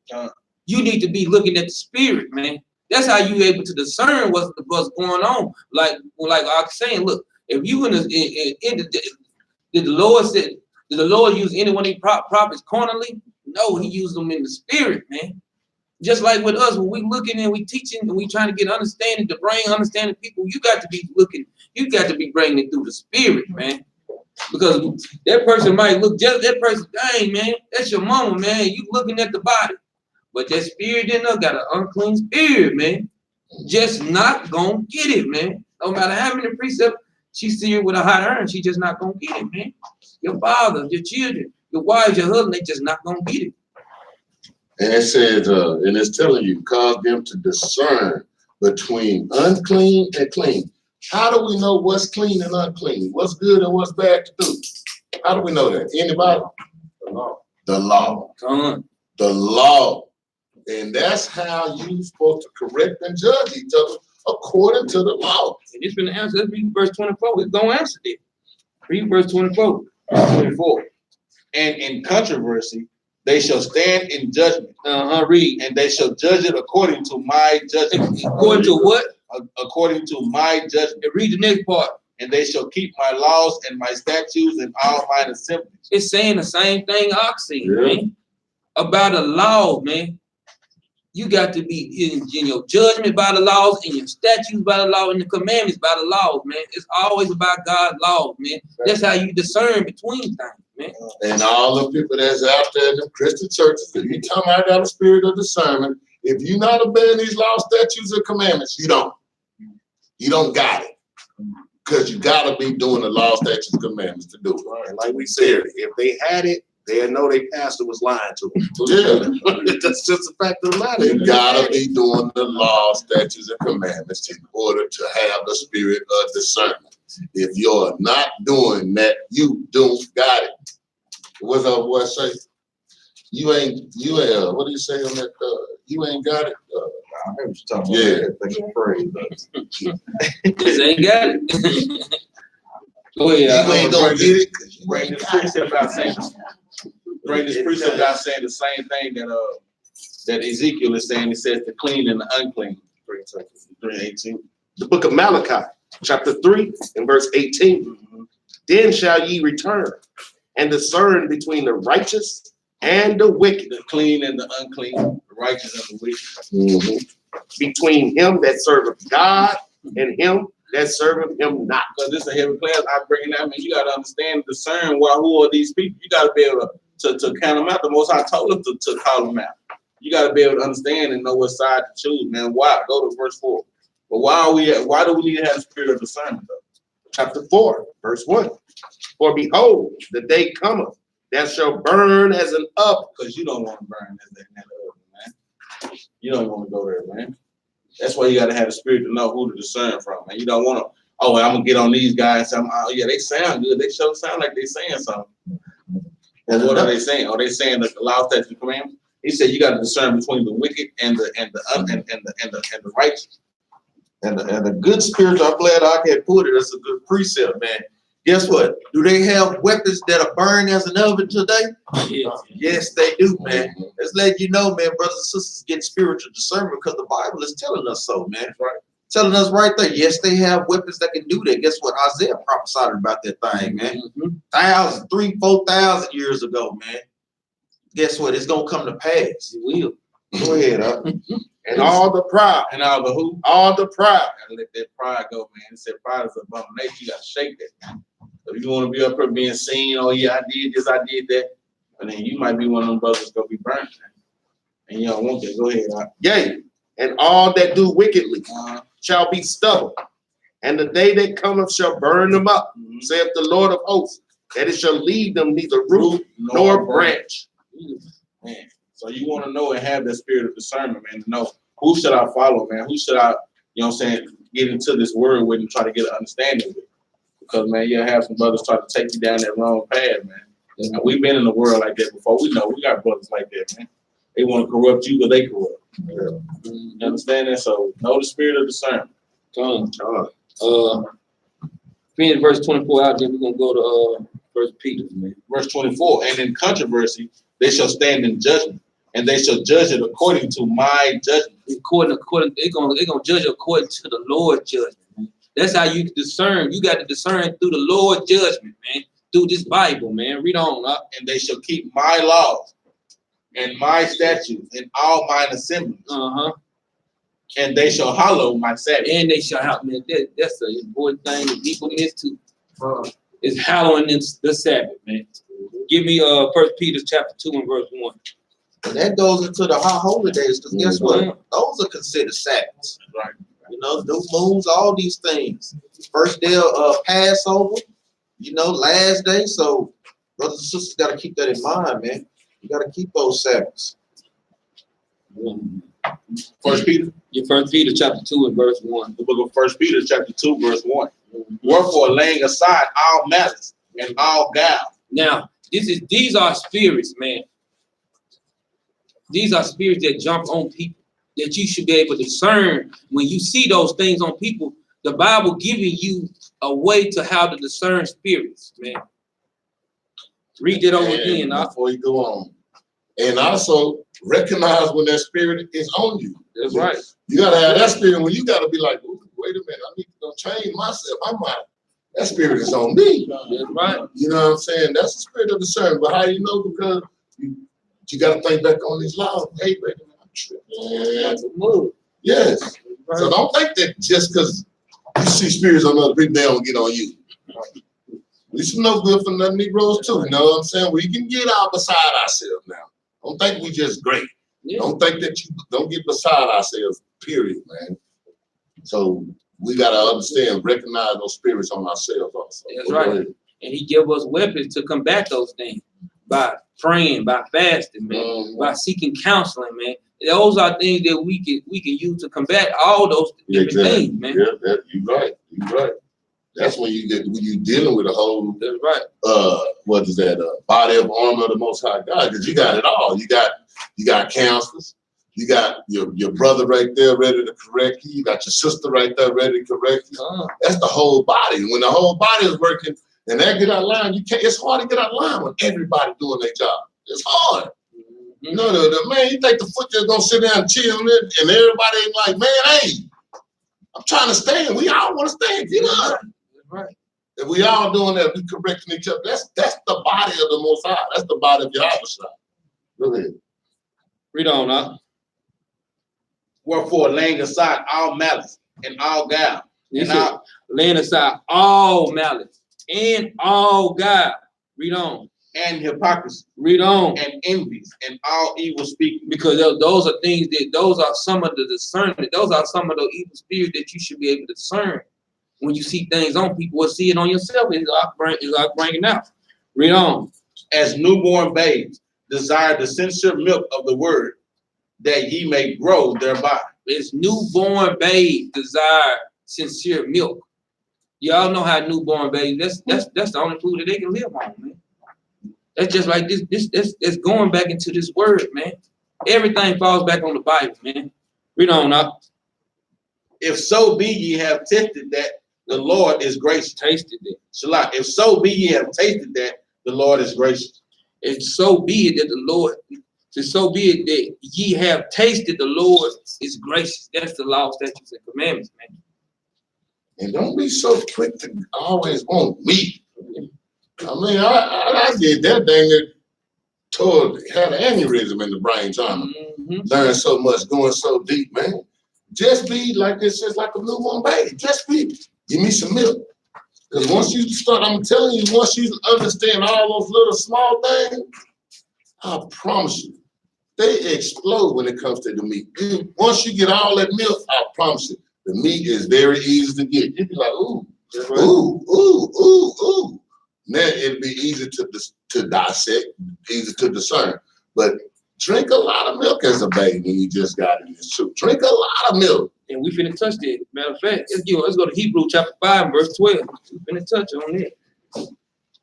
You need to be looking at the spirit, man. That's how you able to discern what's going on. Like I was saying, look, if you did the Lord use any one of these prophets carnally? No, he used them in the spirit, man. Just like with us, when we looking and we teaching and we trying to get understanding, to bring understanding people, you got to be looking, you got to be bringing it through the spirit, man. Because that person might look just that person, dang, man, that's your mama, man. You looking at the body. But that spirit in there got an unclean spirit, man. Just not gonna get it, man. No matter how many precepts she see her with a hot iron, she just not gonna get it, man. Your father, your children, your wives, your husband, they just not gonna get it. And it says, and it's telling you, cause them to discern between unclean and clean. How do we know what's clean and unclean? What's good and what's bad to do? How do we know that? Anybody? The law. The law. Come on. The law. And that's how you're supposed to correct and judge each other according to the law. And it's been the answer. Let's read verse 24. We're gonna answer it. Read verse 24. 24. And in controversy, they shall stand in judgment. Read. And they shall judge it according to my judgment. According to what? According to my judgment. And read the next part. And they shall keep my laws and my statutes and all mine assemblies. It's saying the same thing Oxy, man. About the law, man. You got to be in your judgment by the laws, and your statutes by the law, and the commandments by the laws, man. It's always about God's laws, man. That's how you discern between things, man. And all the people that's out there in the Christian churches, if you come out of the spirit of discernment, if you're not obeying these laws, statutes, and commandments, you don't got it. Because you got to be doing the law, statutes, and commandments to do it. Right. Like we said, if they had it, they'll know their pastor was lying to them. Yeah. That's just a fact of the matter. You gotta be doing the law, statutes, and commandments in order to have the spirit of discernment. If you're not doing that, you don't got it. What's our boy say? You ain't, what do you say on that? You ain't got it. I heard you talking about Yeah. that. Thank you, praise. Just ain't got it. Go You ahead. ain't gonna get it because you Bring ain't this got it. precept out saying, bring this precept out saying the same thing that Ezekiel is saying. It says the clean and the unclean. 3:18. The book of Malachi, chapter 3 and verse 18. Then shall ye return and discern between the righteous and the wicked, The clean and the unclean, the righteous and the wicked. between him that serveth God and him that serveth him not. Because this is a heavy class. I bring it out. I mean, you got to understand, discern who are these people. You got to be able to count them out. The Most High told us to call them out. You got to be able to understand and know what side to choose, man. Why? Go to verse 4. But why do we need to have the spirit of discernment, though? Chapter 4, verse 1. For behold, the day cometh that shall burn as an oven. Because you don't want to burn that oven, man. You don't want to go there, man. That's why you got to have the spirit to know who to discern from, man. You don't want to, oh, I'm going to get on these guys. Yeah, they sound good. They sure sound like they saying something. And what are they saying? Are they saying the law, statutes, and commandments? He said you got to discern between the wicked and the righteous. And the good spiritual, I'm glad I can put it. That's a good precept, man. Guess what? Do they have weapons that are burned as an oven today? Yeah. Yes, they do, man. Let's let you know, man, brothers and sisters get spiritual discernment because the Bible is telling us so, man. Right. Telling us right there. Yes, they have weapons that can do that. Guess what? Isaiah prophesied about that thing, man. 3,000, 4,000 years ago, man. Guess what? It's gonna come to pass. It will. Go ahead, And all the proud, And all the who? all the proud. Gotta let that pride go, man. It said pride is an abomination. You gotta shake that, man. So if you want to be up here being seen, oh yeah, I did this, I did that, and then you might be one of them brothers gonna be burnt, man. And you don't want that. Go ahead, Yea, and all that do wickedly uh, shall be stubble. And the day that cometh shall burn them up, saith the Lord of hosts, that it shall leave them neither root nor branch. Man. So you want to know and have that spirit of discernment, man, to know who should I follow, man? Who should I, you know what I'm saying, get into this word with and try to get an understanding with. Because, man, you'll have some brothers try to take you down that wrong path, man. And we've been in the world like that before. We know we got brothers like that, man. They want to corrupt you, but they corrupt. You understand that? So know the spirit of discernment. Finish verse 24 out, then we're gonna go to First Peter, man. Verse 24, and in controversy, they shall stand in judgment, and they shall judge it according to my judgment. According, they're gonna judge according to the Lord's judgment, man. That's how you discern. You got to discern through the Lord's judgment, man. Through this Bible, man. Read on up. And they shall keep my laws and my statutes and all mine assemblies, and they shall hallow my Sabbath. And they shall have, man. That's an important thing that people miss too. Is hallowing the Sabbath, man. Give me First Peter chapter 2 and verse 1. And that goes into the high holy days, because guess what? Those are considered Sabbaths. Right. You know, new moons, all these things. First day of Passover, you know, last day. So brothers and sisters got to keep that in mind, man. You got to keep those Sabbaths. First Peter, Your First Peter chapter 2 and verse 1. the book of First Peter, chapter 2, verse 1. Wherefore, laying aside all malice and all guile. Now, these are spirits, man. These are spirits that jump on people that you should be able to discern. When you see those things on people, the Bible giving you a way to how to discern spirits, man. Read it over again. Before you go on. And also recognize when that spirit is on you. That's right. You gotta have that spirit when you gotta be like, wait a minute, I need to go change myself. That spirit is on me. That's right. You know what I'm saying? That's the spirit of discernment. But how you know? Because you gotta think back on these laws. Hey, wait a minute, I'm tripping. That's a move. Yes. So don't think that just because you see spirits on other people, they don't get on you. We should know good for the Negroes too. You know what I'm saying? We can get out beside ourselves now. Don't think we just great. Yeah. Don't think that you don't get beside ourselves, period, man. So we gotta understand, recognize those spirits on ourselves also. That's right. And he give us weapons to combat those things by praying, by fasting, man, by seeking counseling, man. Those are things that we can use to combat all those different things, man. Yeah, you're right. You're right. That's when you dealing with a whole That's right. what is that? Body of armor of the Most High God, because you got it all. You got counselors. You got your brother right there ready to correct you. You got your sister right there ready to correct you. That's the whole body. When the whole body is working and that get out of line, it's hard to get out of line when everybody doing their job. It's hard. You know, the man, you think the foot just gonna sit down and chill and everybody ain't like, man, hey, I'm trying to stand. We all want to stand. Get up. Right. If we all doing that, we correcting each other. That's the body of the Most High. That's the body of Yahweh. Go ahead. Read on up. Wherefore, laying aside all malice and all guile, Laying aside all malice and all guile. Read on. and hypocrisy, Read on. and envies, and all evil speaking. Because those are things those are some of the discernment. Those are some of the evil spirits that you should be able to discern. When you see things on people or see it on yourself, it's like bringing out. Read on. As newborn babes, desire the sincere milk of the word, that ye may grow thereby. It's newborn babe desire sincere milk. Y'all know how newborn babies. That's the only food that they can live on, man. That's just like this. That's going back into this word, man. Everything falls back on the Bible, man. Read on up. If so be ye have tested that the Lord is gracious. Tasted it. Shalak. If so be ye have tasted that the Lord is gracious. And so be it that the Lord. So be it that ye have tasted the Lord is gracious. That's the law, statutes, and commandments, man. And don't be so quick to always want me. I mean, I did that thing that had an aneurysm in the brain trying to learn so much, going so deep, man. Just be like this, just like a newborn baby. Just be. Give me some milk. Because once you start, I'm telling you, once you understand all those little small things, I promise you, they explode when it comes to the meat. Once you get all that milk, I promise you, the meat is very easy to get. You'd be like, ooh, ooh, ooh, ooh, ooh. Then it'd be easy to dissect, easy to discern. But drink a lot of milk as a baby when you just got in this truth. Drink a lot of milk. And we finna touch that. Matter of fact, let's go to Hebrews chapter 5, verse 12. We finna touch on that. I'm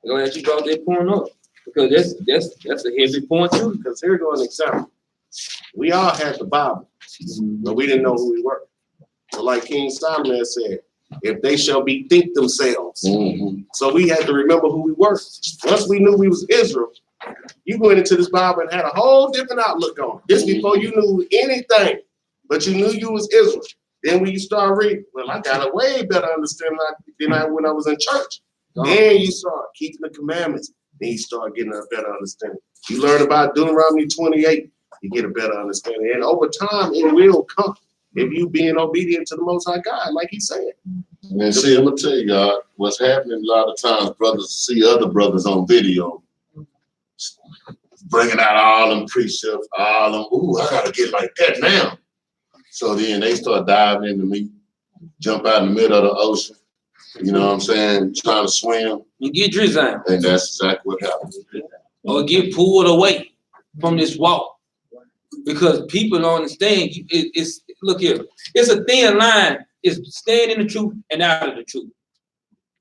glad you brought that point up. Because that's a heavy point too. Because here's an example. We all had the Bible, but we didn't know who we were. So like King Solomon said, if they shall bethink themselves. So we had to remember who we were. Once we knew we was Israel, you went into this Bible and had a whole different outlook on it. This before you knew anything, but you knew you was Israel. Then when you start reading, well, I got a way better understanding than I when I was in church. Then you start keeping the commandments. Then you start getting a better understanding. You learn about Deuteronomy 28, you get a better understanding. And over time, it will come if you being obedient to the Most High God, like he said. And see, I'm gonna tell you, God, what's happening a lot of times, brothers see other brothers on video bringing out all them precepts, all them, ooh, I gotta get like that now. So then they start diving into me, jump out in the middle of the ocean, you know what I'm saying, trying to swim. You get drizzled. And that's exactly what happens. Or get pulled away from this walk. Because people don't understand, look here, it's a thin line. It's staying in the truth and out of the truth.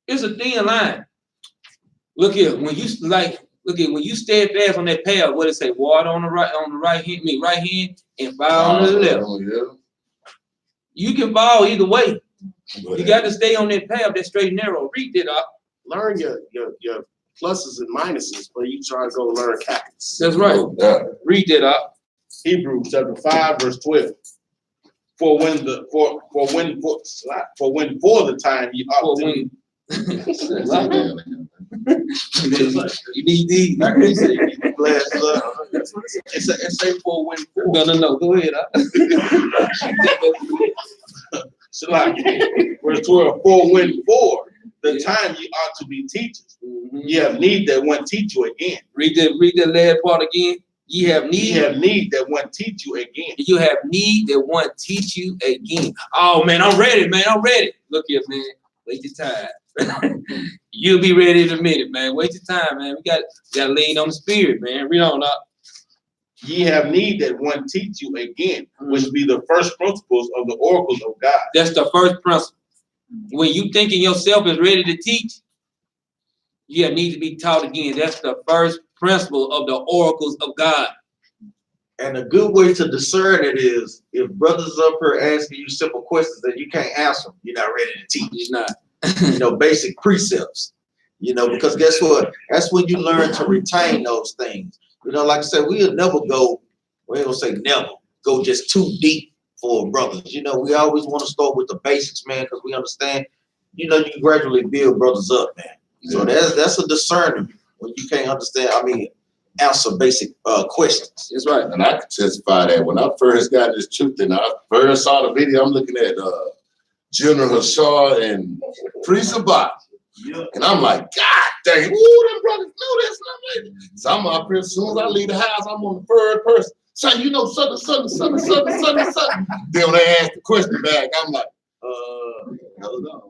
It's a thin line. Look here, when you stand fast on that path, what it say? Water on the right hand, and fire on the left. Yeah. You can fall either way. You got to stay on that path, that straight and narrow. Read that up. Learn your pluses and minuses before you try to go learn calculus. That's right. Yeah. Read that up. Hebrews chapter 5, verse 12. For when for the time ye ought to be. You need these. I can't say you need glasses up. It say for when for. No. Go ahead. Verse 12. For when for the time ye ought to be teachers. Ye have need that one teach you again. Read that last part again. Ye have need that one teach you again. You have need that one teach you again. Oh man, I'm ready, man. I'm ready. Look here, man. Wait your time. You'll be ready in a minute, man. Wait your time, man. We got to lean on the spirit, man. Read on up. Ye have need that one teach you again, which be the first principles of the oracles of God. That's the first principle. When you thinking yourself is ready to teach, you need to be taught again. That's the first principle of the oracles of God. And a good way to discern it is if brothers up here asking you simple questions that you can't answer, you're not ready to teach. You're not. Basic precepts. Because guess what? That's when you learn to retain those things. Like I said, we'll never go, we ain't gonna say never, go just too deep for brothers. We always want to start with the basics, man, because we understand, you gradually build brothers up, man. So that's a discerner when you can't understand, answer basic questions. That's right. And I can testify that when I first got this truth and I first saw the video, I'm looking at General Hashar and Priest Sabat. Yeah. And I'm like, God dang, ooh, them brothers know this. And I'm like, so I'm up here, as soon as I leave the house, I'm on the third person. So something. Then when they ask the question back, I'm like, hold on.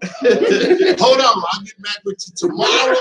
Hold on, I'll get back with you tomorrow.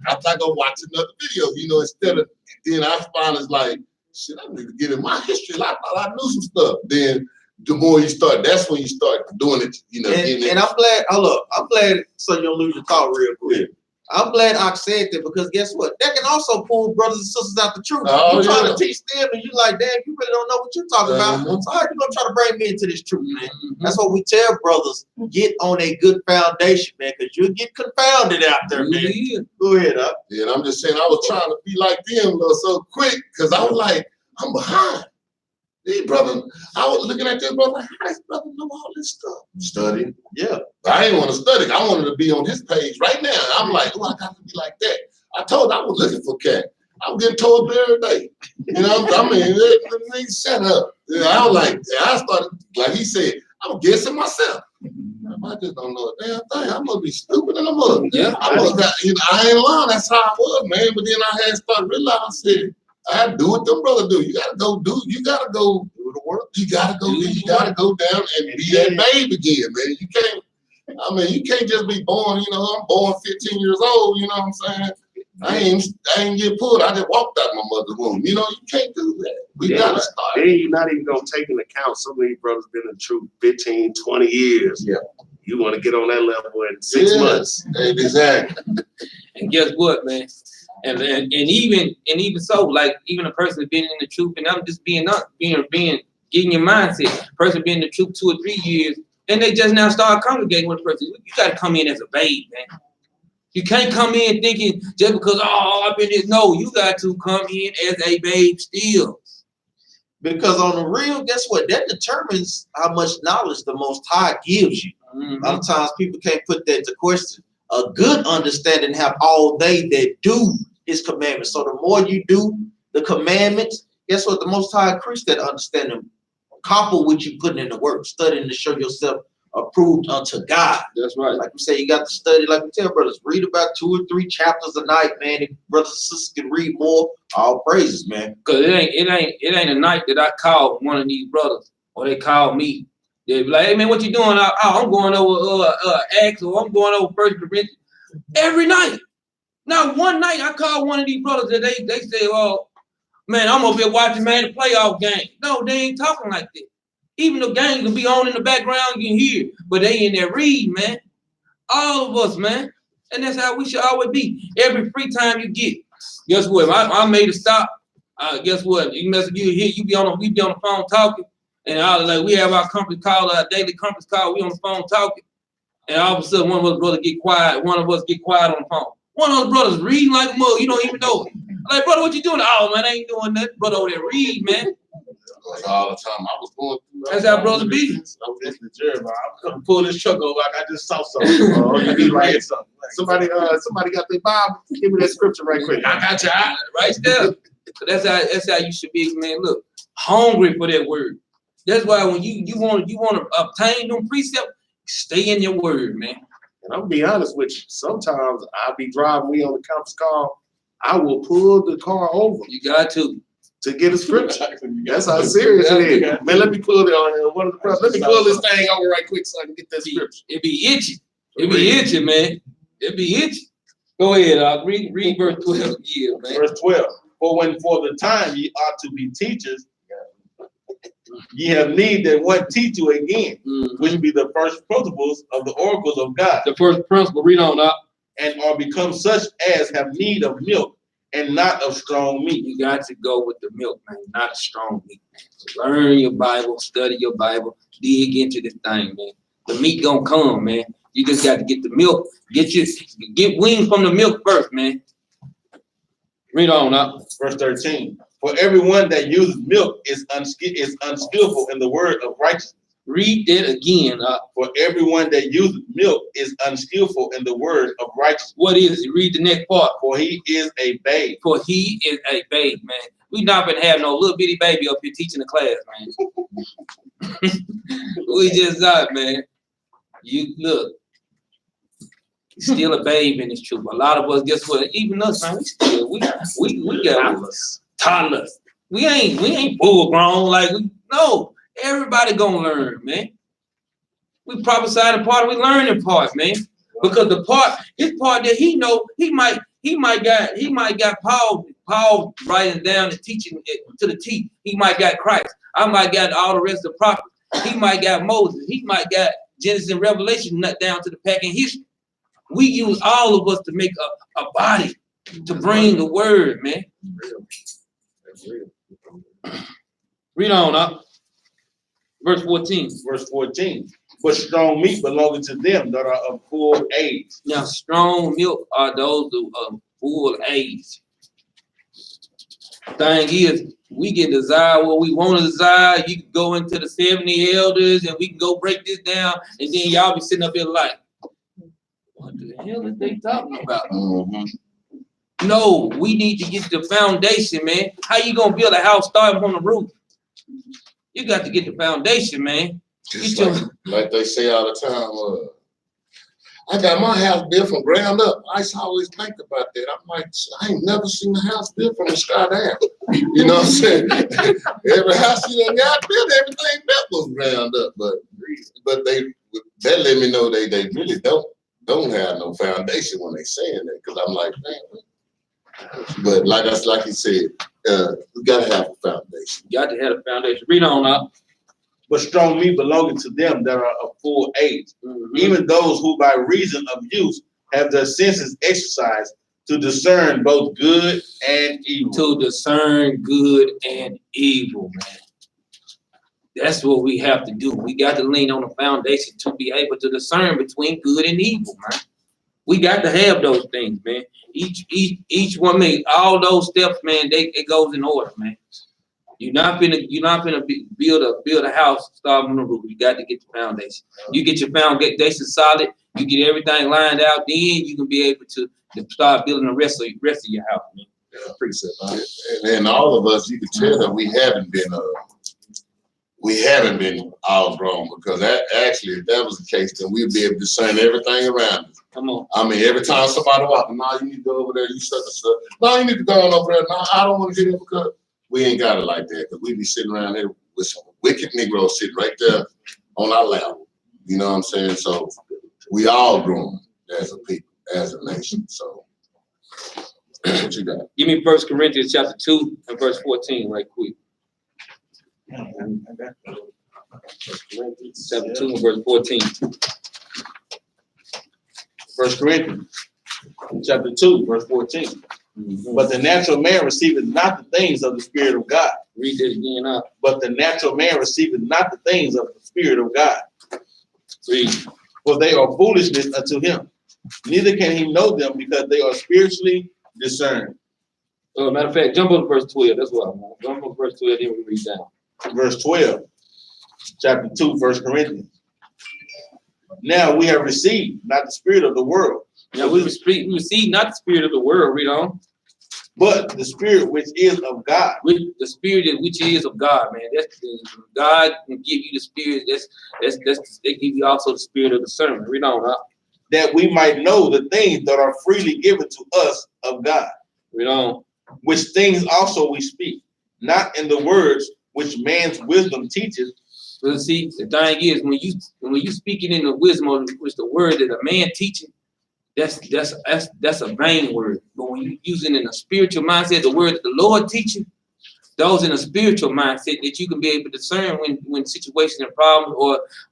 I'm not gonna watch another video, instead of then I find it's like, shit, I need to get in my history. I thought I knew some stuff. Then the more you start, that's when you start doing it, And I'm glad, I'm glad, so you don't lose your thought real quick. I'm glad I said that because guess what? That can also pull brothers and sisters out the truth. You're trying to teach them and you like, damn, you really don't know what you're talking about. So how you gonna try to bring me into this truth, man? That's what we tell brothers, get on a good foundation, man, because you'll get confounded out there, man. Go ahead, huh? Yeah, and I'm just saying I was trying to be like them so quick because I was like, I'm behind. These brothers, I was looking at this brother, how does brother know all this stuff? Study. Yeah. I didn't want to study. I wanted to be on his page right now. I'm like, oh, I got to be like that. I told I was looking for cat. I was getting told every day. They shut up. I was like, I started, like he said, I'm guessing myself. I just don't know a damn thing. I'm gonna be stupid in the mud. Yeah. I ain't lying. That's how I was, man. But then I had started realizing, I said, I had to do what them brothers do. You gotta go do the work. You gotta go down and be that babe again, man. You can't just be born, I'm born 15 years old, you know what I'm saying? I ain't get pulled. I just walked out my mother's womb. You can't do that. We gotta start. Then you're not even gonna take into account some of these brothers been in the truth 15, 20 years. Yeah. You want to get on that level in 6 months. Exactly. And guess what, man? And even so, like even a person that's been in the truth, and I'm just getting your mindset. A person been in the truth 2 or 3 years, and they just now start congregating with a person. You got to come in as a babe, man. You can't come in thinking just because I've been this. No, you got to come in as a babe still. Because on the real, guess what? That determines how much knowledge the Most High gives you. A lot of times people can't put that to question. A good understanding have all they that do his commandments. So the more you do the commandments, guess what? The Most High increase that understanding, coupled with you putting in the work, studying to show yourself approved unto God. That's right. Like we say, you got to study. Like we tell brothers, read about 2 or 3 chapters a night, man. If brothers and sisters can read more, all praises, man. Cause it ain't a night that I call one of these brothers or they call me. They be like, hey man, what you doing? I'm going over Acts or I'm going over 1 Corinthians. Every night. Not one night I call one of these brothers that they say, oh man, I'm over here watching man the playoff game. No, they ain't talking like that. Even the game can be on in the background, you can hear, but they in there reading, man. All of us, man. And that's how we should always be. Every free time you get. Guess what? If I made a stop, guess what? You mess with you here, we be on the phone talking, and we have our conference call, our daily conference call, we on the phone talking, and all of a sudden one of us brothers get quiet, on the phone. One of those brothers reading like a mug, you don't even know it. Like, brother, what you doing? Oh man, I ain't doing nothing. Brother over there read, man. All the time I was going through. That's how brothers be. I was listening to Jeremiah. I'm gonna pull this truck over like I just saw something. You be writing something. Somebody got their Bible. Give me that scripture right quick. I got you. Right there. So that's how you should be, man. Look, hungry for that word. That's why when you want to obtain them precepts, stay in your word, man. And I'm gonna be honest with you. Sometimes I'll be driving, we on the conference call. I will pull the car over. You got to get a scripture. That's how serious it is. Man, let me pull it on one of the brothers. Let me pull this thing over right quick so I can get that scripture. It be itchy. It be itchy, man. It be itchy. Go ahead, read verse 12 again, man. Verse 12. For the time ye ought to be teachers, Ye have need that one teach you again, Mhm. which be the first principles of the oracles of God, The first principle, read on up. and are become such as have need of milk and not of strong meat. You got to go with the milk, man, not a strong meat. So learn your Bible, study your Bible, dig into this thing, man. The meat gonna come, man. You just got to get the milk. Get wings from the milk first, man. Read on up. Verse 13. For everyone that uses milk is unskillful in the word of righteousness. Read that again. For everyone that uses milk is unskillful in the word of righteousness. What is it? Read the next part. For he is a babe. For he is a babe, man. We not been having no little bitty baby up here teaching the class, man. We just not, man. You look, still a babe in this truth. A lot of us, guess what? Even us, man, we got toddlers. We ain't full grown like no. Everybody gonna learn, man. We prophesy the part, we learn the part, man. Because his part that he know, he might got Paul writing down and teaching it to the T. He might got Christ. I might got all the rest of the prophets. He might got Moses. He might got Genesis and Revelation nut down to the pack in history. We use all of us to make a body to bring the word, man. Read on up. Verse 14. Verse 14. But strong meat belonging to them that are of full age. Now, strong milk are those of full age. Thing is, we can desire what we want to desire. You can go into the 70 elders and we can go break this down, and then y'all be sitting up here like, what the hell is they talking about? Mm-hmm. No, we need to get the foundation, man. How you gonna build a house starting from the roof? You got to get the foundation, man. Like they say all the time, I got my house built from ground up. I always think about that. I'm like, I ain't never seen a house built from the sky down. You know what I'm saying? Every house you done got built, everything built was ground up. But that let me know they really don't have no foundation when they saying that. Because I'm like, man. But like you said, we gotta have a foundation. You got to have a foundation. Read on up. But strong meat belonging to them that are of full age, Mm-hmm. even those who by reason of use have their senses exercised to discern both good and evil. To discern good and evil, man. That's what we have to do. We got to lean on the foundation to be able to discern between good and evil, man. We got to have those things, man. Each one, man, all those steps, man, it goes in order, man. You're not gonna build a house start on the roof. You got to get the foundation. You get your foundation solid. You get everything lined out. Then you can be able to start building the rest of your house, man. Precept. And all of us, you can tell that we haven't been all grown, because that actually, if that was the case, then we'd be able to discern everything around us. Come on. I mean, every time somebody walking, no, you need to go over there, you such and such. No, you need to go on over there. No, I don't want to get in, because we ain't got it like that. Because we be sitting around here with some wicked Negroes sitting right there on our lap. You know what I'm saying? So we all growing as a people, as a nation. So what you got? Give me 1 Corinthians chapter 2 and verse 14 right quick. Chapter 2 and verse 14. 1 Corinthians chapter 2, verse 14. Mm-hmm. But the natural man receiveth not the things of the Spirit of God. Read that again up. But the natural man receiveth not the things of the Spirit of God. Read. For they are foolishness unto him. Neither can he know them, because they are spiritually discerned. Matter of fact, jump on to verse 12. That's what I want. Jump on to verse 12, then we read down. Verse 12, chapter 2, 1 Corinthians. Now we have received not the spirit of the world. Now we receive not the spirit of the world, read on. But the spirit which is of God. With the spirit which is of God, man. That's God can give you the spirit. They give you also the spirit of discernment. Read on, huh? That we might know the things that are freely given to us of God. Read on. Which things also we speak, not in the words which man's wisdom teaches. But see, the thing is, when you speaking in the wisdom of which the word that a man teaching, that's a vain word. But when you using in a spiritual mindset, the word that the Lord teaching, Those in a spiritual mindset that you can be able to discern when situations and problems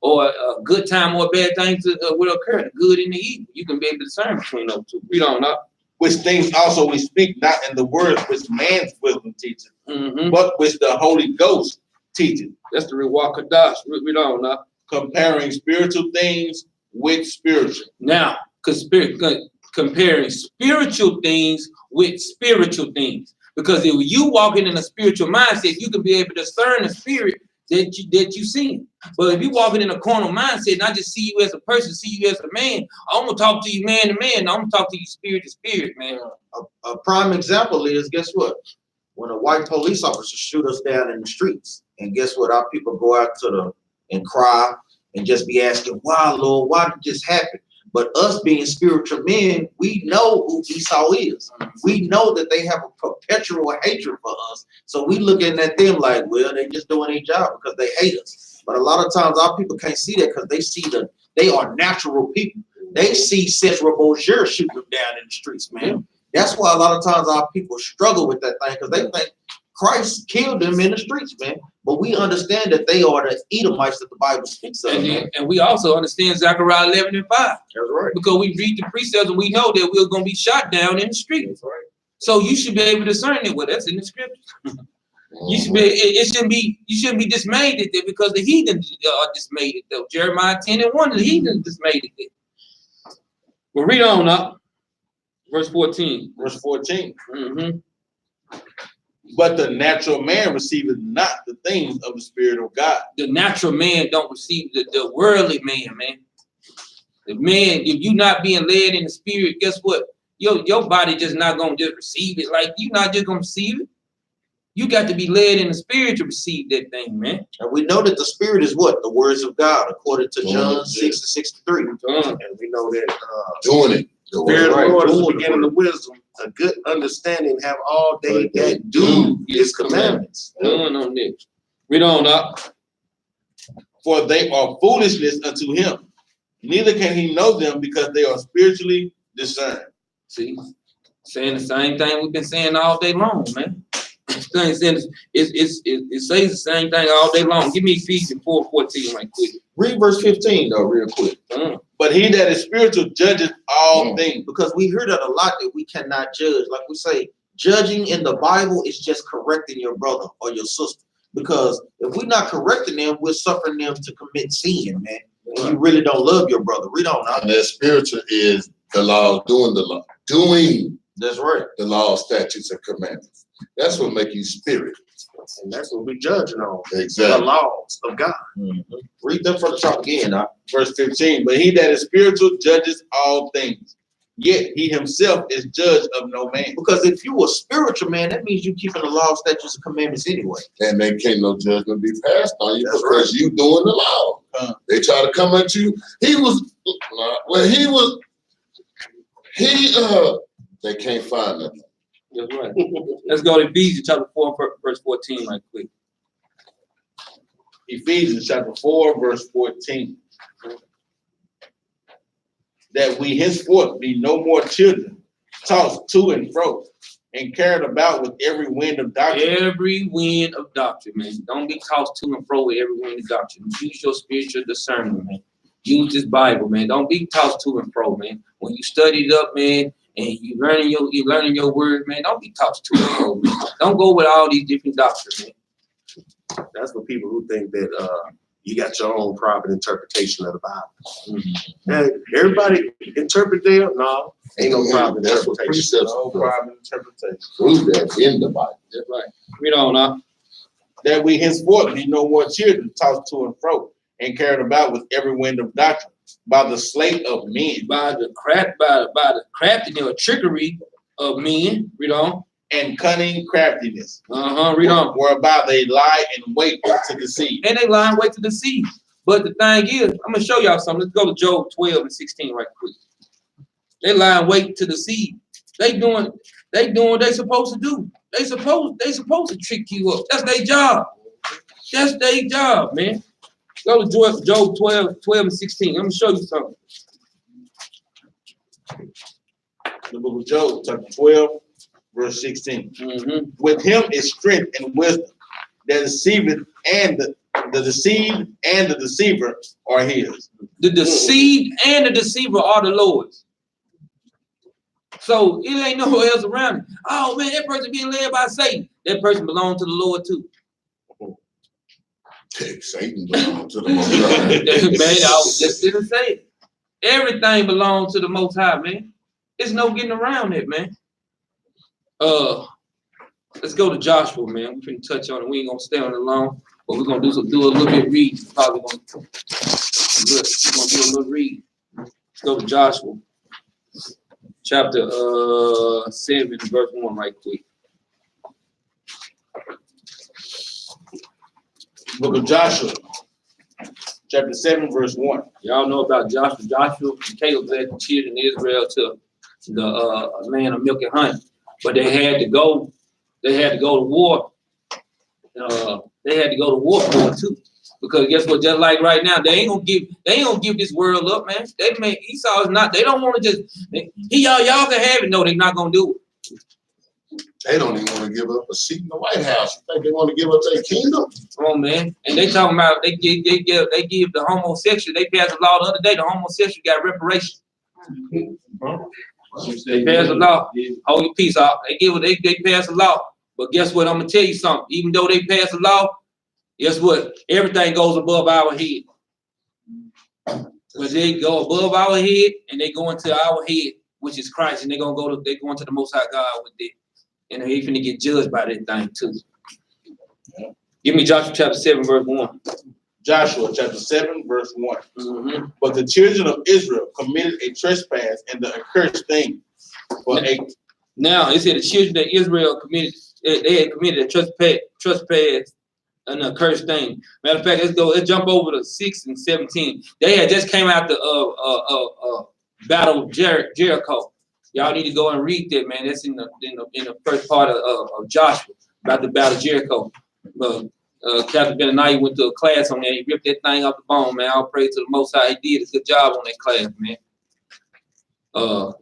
or a good time or bad things will occur, the good and the evil. You can be able to discern between those two. Read on up. Which things also we speak not in the words which man's wisdom teaches, but which the Holy Ghost teaches. That's the Ruach Kadosh. Read on up. Comparing spiritual things with spiritual. Now, comparing spiritual things with spiritual things. Because if you walking in a spiritual mindset, you can be able to discern the spirit that you see. But if you walking in a carnal mindset, and I just see you as a person, see you as a man, I'm gonna talk to you man to man. I'm gonna talk to you spirit to spirit, man. A prime example is, guess what? When a white police officer shoot us down in the streets, and guess what? Our people go out and cry and just be asking, why, Lord, why did this happen? But us being spiritual men, we know who Esau is. We know that they have a perpetual hatred for us. So we looking at them like, well, they just doing their job because they hate us. But a lot of times our people can't see that because they see they are natural people. They see Cesar Borgia shooting them down in the streets, man. That's why a lot of times our people struggle with that thing because they think Christ killed them in the streets, man. But we understand that they are the Edomites that the Bible speaks of. And we also understand Zechariah 11:5. That's right. Because we read the precepts and we know that we're going to be shot down in the street. That's right. So you should be able to discern it. Well, that's in the scriptures. You should be. It shouldn't be. You shouldn't be dismayed at that because the heathen are dismayed at that. Jeremiah 10:1, the heathen dismayed at that. Well, read on up. Verse 14. Verse 14. But the natural man receiveth not the things of the Spirit of God. The natural man don't receive the worldly man, man. The man, if you not being led in the spirit, guess what? Your body just not gonna just receive it. Like you not just gonna receive it. You got to be led in the spirit to receive that thing, man. And we know that the spirit is what? The words of God, according to John 6:63. And we know that Doing it. the Spirit of the Lord is the beginning of wisdom. A good understanding have all they that do his commandments. Doing on this. Read on up. For they are foolishness unto him. Neither can he know them because they are spiritually discerned. See, saying the same thing we've been saying all day long, man. It says the same thing all day long. Give me Ephesians 4:14 right quick. Read verse 15 though, real quick. But he that is spiritual judges all things. Because we hear that a lot, that we cannot judge. Like we say, judging in the Bible is just correcting your brother or your sister. Because if we're not correcting them, we're suffering them to commit sin, man. And you really don't love your brother. Read on now. And that spiritual is the law, doing the law, doing That's right. the law, statutes, and commandments. That's what make you spirit. And that's what we judging on. Exactly. The laws of God. Read them from the top again. Verse 15. But he that is spiritual judges all things. Yet he himself is judge of no man. Because if you were spiritual, man, that means you keeping the law, statutes, and commandments anyway. And they can't no judgment be passed on you That's because you doing the law. They try to come at you. They can't find nothing. That's right. Let's go to Ephesians chapter 4, verse 14 right quick. Ephesians chapter 4, verse 14. That we henceforth be no more children, tossed to and fro, and carried about with every wind of doctrine. Every wind of doctrine, man. Don't be tossed to and fro with every wind of doctrine. Use your spiritual discernment, man. Use this Bible, man. Don't be tossed to and fro, man. When you study it up, man, and you learning your word, man, don't be tossed to and fro, man. Don't go with all these different doctrines, man. That's for people who think that you got your own private interpretation of the Bible. And everybody interpret their no, ain't no private That's what interpretation. precepts No private interpretation. prove that in the Bible. That's right. Read on up. That we henceforth be no more children, tossed to and fro, and carried about with every wind of doctrine, by the sleight of men, By the craftiness or trickery of men. Read on. and cunning craftiness, Read on. whereby they lie in wait to deceive. And they lie in wait to deceive. But the thing is, I'm gonna show y'all something. Let's go to Job 12 and 16 right quick. They lie in wait to deceive. They doing what they supposed to do. They supposed to trick you up. That's their job. That's their job, man. Go to Job 12 and 16. I'm gonna show you something. The book of Job, chapter 12, verse 16. Mm-hmm. With him is strength and wisdom. That deceiveth and the deceived and the deceiver are his. The deceived and the deceiver are the Lord's. So it ain't nowhere else around it. Oh man, that person being led by Satan. That person belongs to the Lord too. Take Satan belongs to the Most High. Man, I was just didn't say it. Everything belongs to the Most High, man. There's no getting around it, man. Let's go to Joshua, man. We can touch on it. We ain't gonna stay on it long, but we're gonna do a little bit of reading. Probably gonna do a little read. Let's go to Joshua, chapter 7, verse 1, right quick. Book of Joshua, chapter 7, verse 1. Y'all know about Joshua. Joshua and Caleb led the children of Israel to the land of milk and honey, but they had to go. They had to go to war. They had to go to war for it too, because guess what? Just like right now, they ain't gonna give this world up, man. They man, Esau is not. They don't want to just. Y'all can have it. No, they're not gonna do it. They don't even want to give up a seat in the White House. You think they want to give up their kingdom? Come on, man. And they talking about they give the homosexual. They passed a law the other day. The homosexual got reparations. They passed a law. Hold your peace out. They passed a law. But guess what? I'm gonna tell you something. Even though they passed a law, guess what? Everything goes above our head. But they go above our head and they go into our head, which is Christ, and they're going to the Most High God with it. And they're finna get judged by that thing too. Give me Joshua chapter 7, verse 1. Joshua chapter 7, verse 1. Mm-hmm. But the children of Israel committed a trespass and the accursed thing. Now it said the children of Israel they had committed a trespass and a accursed thing. Matter of fact, let's jump over to 6 and 17. They had just came out the battle of Jericho. Y'all need to go and read that, man. That's in the first part of Joshua about the battle of Jericho. Captain Benaniah went to a class on that. He ripped that thing off the bone, man. I'll praise to the Most High. He did a good job on that class, man.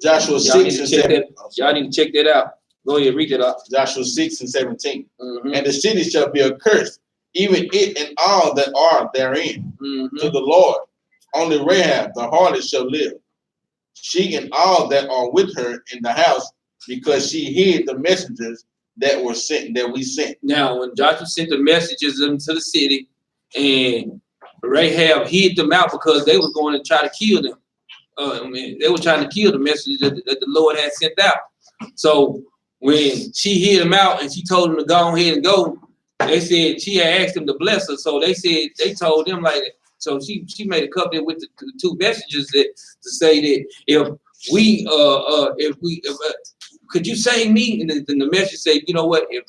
Joshua 6 and 7. Y'all need to check that out. Go ahead, read it up. Joshua 6 and 17. Mm-hmm. And the city shall be accursed, even it and all that are therein, to the Lord. Only Rahab the harlot shall live, she and all that are with her in the house, because she hid the messengers that we sent. Now, when Joshua sent the messages into the city, and Rahab hid them out because they were going to try to kill them. They were trying to kill the messengers that the Lord had sent out. So when she hid them out and she told them to go ahead and go, they said she had asked them to bless her. So they told them like that. So she made a covenant with the two messengers to say that if we could you save me? And the message said, you know what, if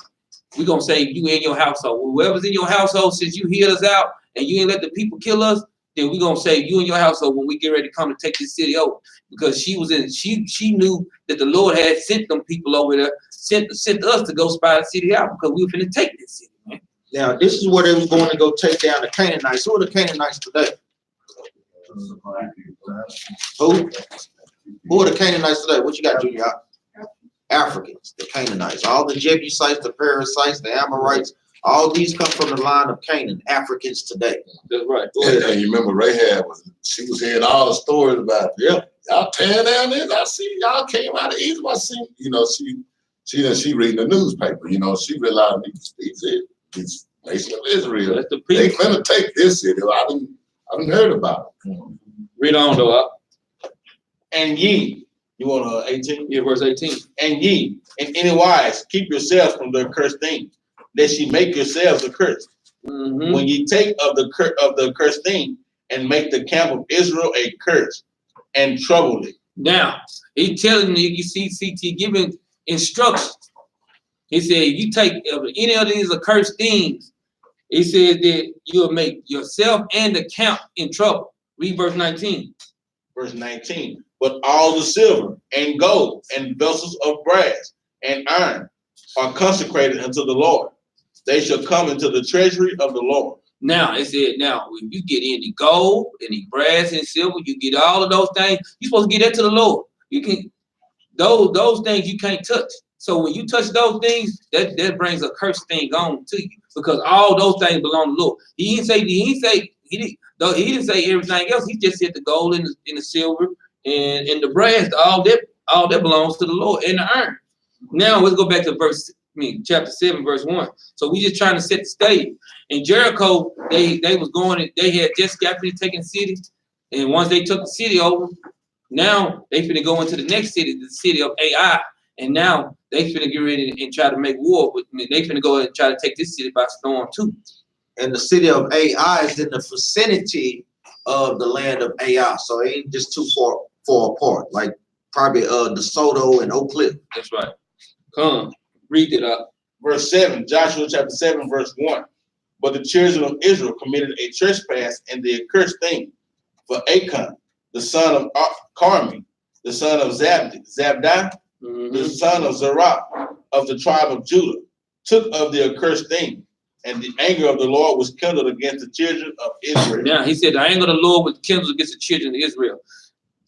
we're gonna save you and your household. Whoever's in your household, since you hid us out and you ain't let the people kill us, then we're gonna save you and your household when we get ready to come to take this city over. Because she knew that the Lord had sent them people over there, sent us to go spy the city out because we were finna take this city, man. Now, this is where they was going to go take down the Canaanites. Who are the Canaanites today? Who? Who are the Canaanites today? What you got, Junior? Africans, the Canaanites. All the Jebusites, the Perizzites, the Amorites, all these come from the line of Canaan, Africans today. That's right. Go ahead. And you remember Rahab she was hearing all the stories about, yeah, y'all tearing down this. I see y'all came out of Egypt. I see, she reading the newspaper. She realized these nation of Israel. They finna take this city. I didn't heard about it. Read on though. And ye, you want 18? Yeah, verse 18. And ye, in any wise, keep yourselves from the accursed thing, that ye make yourselves accursed. Mm-hmm. When ye take of the accursed thing, and make the camp of Israel a curse, and trouble it. Now, he's telling you see, CT giving instructions. He said, you take any of these accursed things, he said that you'll make yourself and the camp in trouble. Read verse 19. Verse 19. But all the silver and gold and vessels of brass and iron are consecrated unto the Lord. They shall come into the treasury of the Lord. Now, it said, now, if you get any gold, any brass and silver, you get all of those things, you're supposed to get that to the Lord. You can, those things you can't touch. So when you touch those things, that brings a cursed thing on to you, because all those things belong to the Lord. He didn't say everything else. He just said the gold and the silver and the brass, all that belongs to the Lord, and the iron. Now let's go back to chapter 7, verse 1. So we just trying to set the stage. In Jericho, they had just got finished taking the city, and once they took the city over, now they finna go into the next city, the city of Ai, and now they finna get ready and try to make war with me. They finna go and try to take this city by storm too. And the city of Ai is in the vicinity of the land of Ai, so it ain't just too far apart. Like probably DeSoto and Oak Cliff. That's right. Come, read it up. Verse 7, Joshua chapter 7, verse 1. But the children of Israel committed a trespass and the accursed thing. For Achan, the son of Carmi, the son of Zabdi, the son of Zerah, of the tribe of Judah, took of the accursed thing, and the anger of the Lord was kindled against the children of Israel. Now he said, the anger of the Lord was kindled against the children of Israel.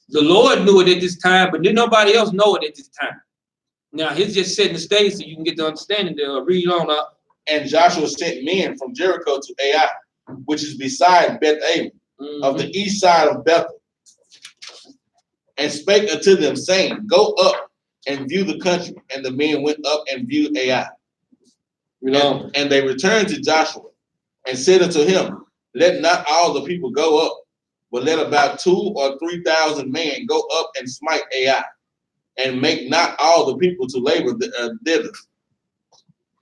The Lord knew it at this time, but did nobody else know it at this time? Now he's just setting the stage so you can get the understanding there. Read on up. And Joshua sent men from Jericho to Ai, which is beside Beth-aven, of the east side of Bethel, and spake unto them, saying, Go up and view the country. And the men went up and viewed Ai. And they returned to Joshua and said unto him, Let not all the people go up, but let about 2,000 or 3,000 men go up and smite Ai, and make not all the people to labor thither,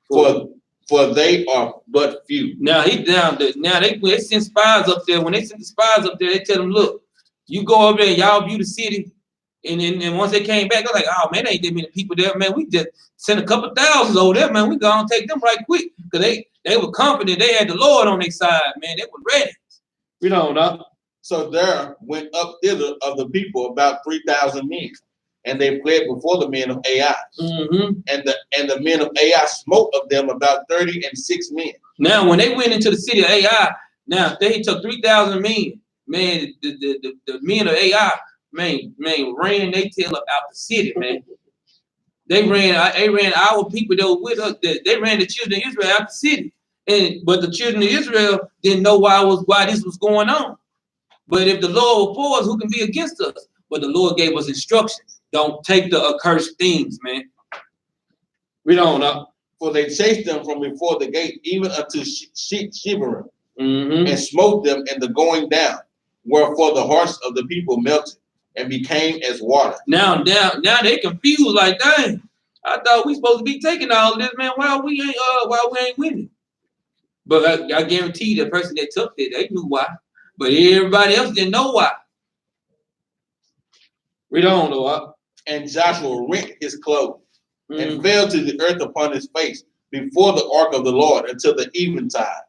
for they are but few. Now they send spies up there. When they send the spies up there, they tell them, look, you go over there and y'all view the city. And once they came back, they're like, oh man, ain't that many people there, man. We just sent a couple thousand over there, man. We gonna take them right quick. Because they were confident they had the Lord on their side, man. They were ready. We don't know. So there went up thither of the people about 3,000 men, and they fled before the men of Ai. And the men of Ai smote of them about 36 men. Now, when they went into the city of Ai, now they took 3,000 men. Man, the men of Ai, man, ran they tail up out the city, man. They ran our people that were with us. They ran the children of Israel out the city, but the children of Israel didn't know why this was going on. But if the Lord was for us, who can be against us? But the Lord gave us instructions. Don't take the accursed things, man. We don't know. For they chased them from before the gate, even unto Shebarim, and smote them in the going down, wherefore the hearts of the people melted and became as water. Now they confused, like, dang, I thought we supposed to be taking all of this, man. Why we ain't winning? But I guarantee the person that took it, they knew why. But everybody else didn't know why. We don't know why. And Joshua rent his clothes and fell to the earth upon his face before the ark of the Lord until the eventide.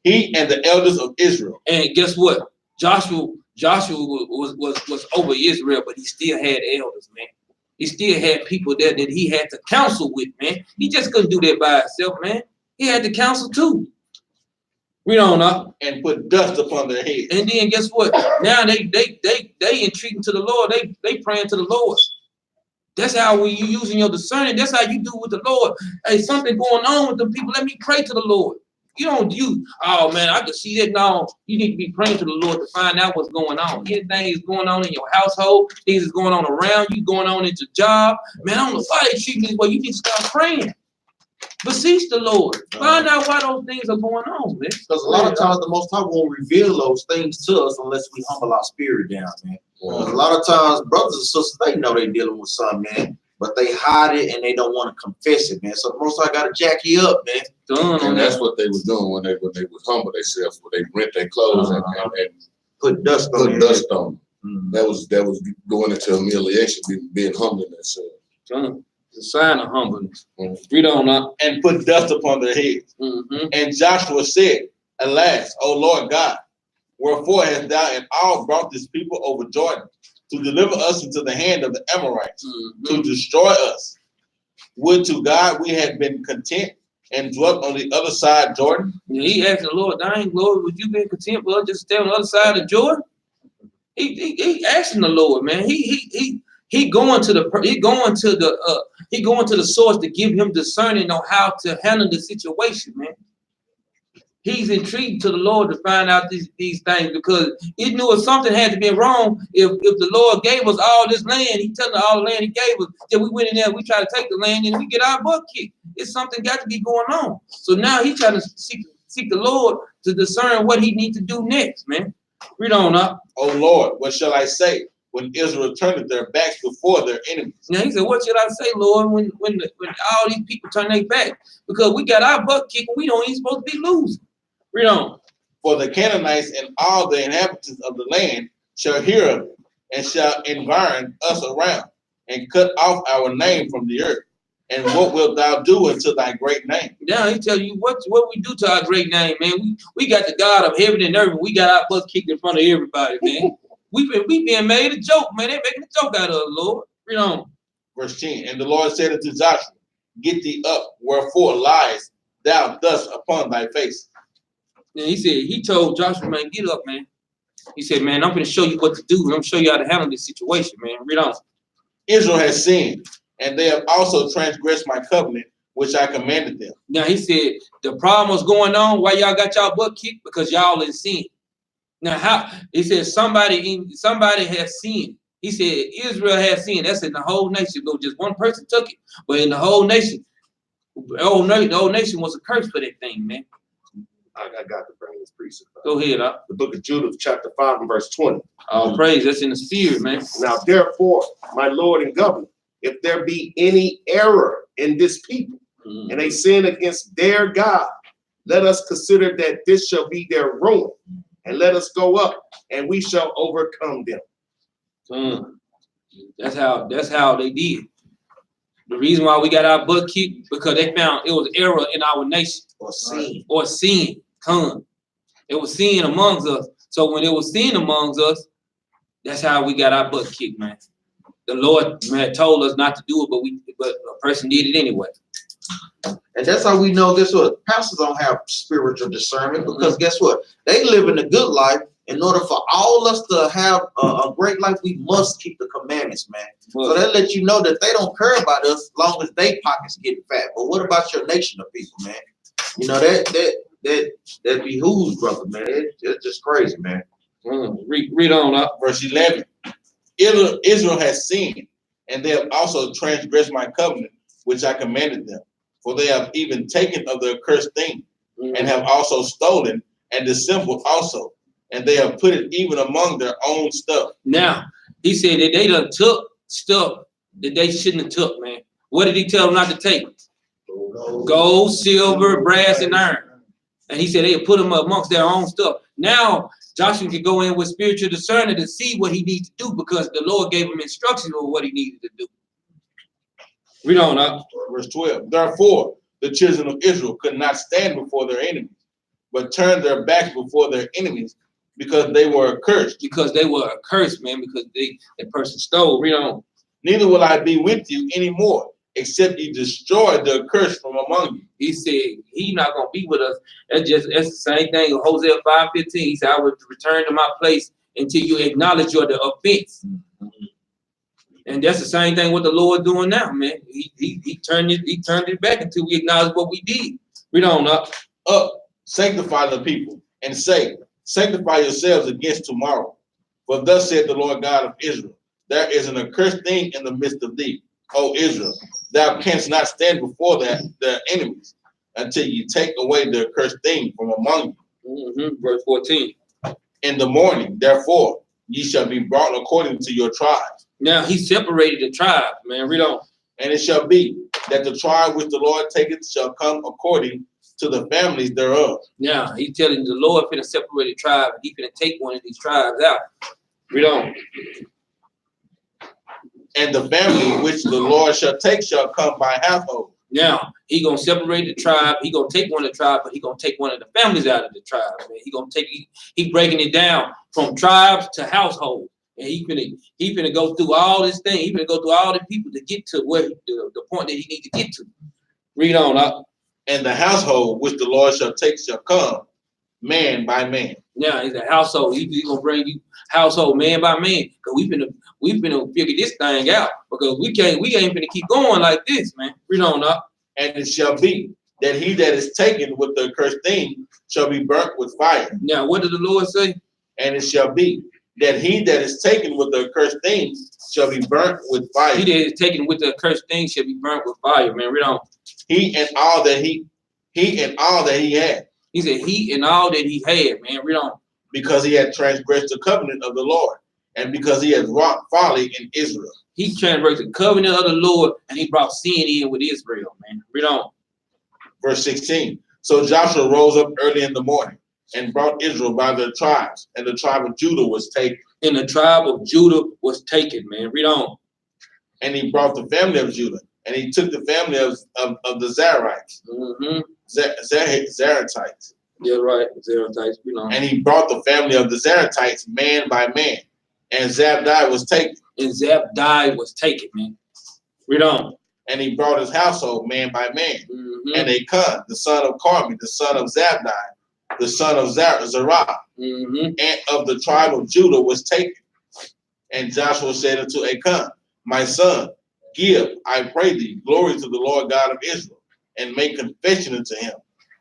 He and the elders of Israel. And guess what? Joshua was over Israel, but he still had elders, man. He still had people there that he had to counsel with, man. He just couldn't do that by himself, man. He had to counsel too. We don't know. And put dust upon their heads. And then guess what? Now they entreating to the Lord. They praying to the Lord. That's how you using your discerning. That's how you do with the Lord. Hey, something going on with the people. Let me pray to the Lord. Oh man, I can see that now. You need to be praying to the Lord to find out what's going on. Anything is going on in your household, things is going on around you, going on at your job. Man, I don't know why they treat me this way. You need to start praying. Beseech the Lord. Find out why those things are going on, man. Because a lot of times the Most High won't reveal those things to us unless we humble our spirit down, man. Because a lot of times brothers and sisters, they know they're dealing with something, man, but they hide it and they don't want to confess it, man. So the Most High got to jack you up, man. And that's what they were doing when they would humble themselves, when they rent their clothes and put dust on them. That was going into humiliation, being humble in themselves. It's a sign of humbleness. We don't know. And put dust upon their heads. And Joshua said, Alas, O Lord God, wherefore hast thou and all brought this people over Jordan to deliver us into the hand of the Amorites, to destroy us? Would to God we had been content and dwelt on the other side of Jordan. And he asked the Lord, dang, Lord, would you be content for us just stay on the other side of Jordan? He asking the Lord, man. he going to the source to give him discerning on how to handle the situation, man. He's intrigued to the Lord to find out these things because he knew if something had to be wrong, if the Lord gave us all this land, he telling us all the land he gave us, then we went in there, we try to take the land and we get our butt kicked. It's something got to be going on. So now he's trying to seek the Lord to discern what he needs to do next, man. Read on up. O Lord, what shall I say when Israel turned their backs before their enemies? Now he said, what should I say, Lord, when all these people turn their back? Because we got our butt kicked and we don't even supposed to be losing. Read on. For the Canaanites and all the inhabitants of the land shall hear of it, and shall environ us around, and cut off our name from the earth. And what wilt thou do unto thy great name? Now he tell you what we do to our great name, man. We got the God of heaven and earth, and we got our butts kicked in front of everybody, man. we being made a joke, man. They making a joke out of us, Lord. Read on. Verse 10. And the Lord said unto Joshua, Get thee up, wherefore liest thou thus upon thy face? And he told Joshua, man, get up, man. He said, man, I'm going to show you what to do. I'm going to show you how to handle this situation, man. Read on. Israel has sinned, and they have also transgressed my covenant, which I commanded them. Now he said, the problem was going on. Why y'all got y'all butt kicked? Because y'all in sin. Now how? He said, somebody has sinned. He said, Israel has sinned. That's in the whole nation. Though just one person took it, but in the whole nation, the whole nation was a curse for that thing, man. I got to bring this precept. Go ahead, The book of Judah, chapter 5 and verse 20. All praise. That's in the spirit, man. Now, therefore, my Lord and Governor, if there be any error in this people, and they sin against their God, let us consider that this shall be their ruin, and let us go up, and we shall overcome them. That's how they did. The reason why we got our butt kicked because they found it was error in our nation or sin. It was sin amongst us. So when it was sin amongst us, that's how we got our butt kicked, man. The Lord had told us not to do it, but a person did it anyway. And that's how we know, guess what? Pastors don't have spiritual discernment because guess what? They live in a good life. In order for all us to have a great life, we must keep the commandments, man. So that lets you know that they don't care about us as long as they pockets get fat. But what about your nation of people, man? You know, that behooves, brother, man. It's just crazy, man. Read on up. Verse 11. Israel has sinned, and they have also transgressed my covenant, which I commanded them. For they have even taken of the accursed thing, and have also stolen and dissembled also. And they have put it even among their own stuff. Now, he said that they done took stuff that they shouldn't have took, man. What did he tell them not to take? Gold, silver, brass, and iron. And he said they put them amongst their own stuff. Now, Joshua could go in with spiritual discernment to see what he needs to do because the Lord gave him instructions on what he needed to do. Read on up. Verse 12. Therefore, the children of Israel could not stand before their enemies, but turned their backs before their enemies, because they were accursed. Because they were accursed, man, because that person stole. Read on. Neither will I be with you anymore, except you destroy the accursed from among you. He said he's not gonna be with us. That's the same thing in Hosea 5:15. He said, I will return to my place until you acknowledge your offense. And that's the same thing what the Lord doing now, man. He turned it back until we acknowledge what we did. Read on up. Sanctify the people, and say, sanctify yourselves against tomorrow. For thus said the Lord God of Israel, there is an accursed thing in the midst of thee, O Israel. Thou canst not stand before their enemies until you take away the accursed thing from among you. Verse 14. In the morning, therefore, ye shall be brought according to your tribes. Now he separated the tribe, man. Read on. And it shall be that the tribe which the Lord taketh shall come according to the families thereof. Now he's telling the Lord finna separate the tribe. He finna take one of these tribes out. Read on. And the family which the Lord shall take shall come by household. Now he gonna separate the tribe. He gonna take one of the tribe, but he gonna take one of the families out of the tribe. Man. He breaking it down from tribes to household. And he finna go through all this thing. He finna go through all the people to get to where the point that he need to get to. Read on up. And the household which the Lord shall take shall come, man by man. Now it's a household. He gonna bring you household man by man. Cause we finna figure this thing out. Because we ain't finna keep going like this, man. We don't know. And it shall be that he that is taken with the accursed thing shall be burnt with fire. Now, what did the Lord say? And it shall be that he that is taken with the accursed thing shall be burnt with fire. He that is taken with the accursed thing shall be burnt with fire, man. Read on. He and all that he had. He said he and all that he had, man. Read on. Because he had transgressed the covenant of the Lord, and because he had wrought folly in Israel. He transgressed the covenant of the Lord, and he brought sin in with Israel, man. Read on. Verse 16. So Joshua rose up early in the morning and brought Israel by their tribes, and the tribe of Judah was taken. And the tribe of Judah was taken, man. Read on. And he brought the family of Judah, and he took the family of the Zarites, Mm-hmm. Zaratites. Yeah, right. Zaratites, read on. And he brought the family of the Zaratites man by man, and Zabdi was taken. And Zabdi was taken, man. Read on. And he brought his household man by man. Mm-hmm. And Achan, the son of Carmi, the son of Zabdi, the son of Zerah, Mm-hmm. and of the tribe of Judah was taken. And Joshua said unto Achan, my son, give, I pray thee, glory to the Lord God of Israel, and make confession unto him.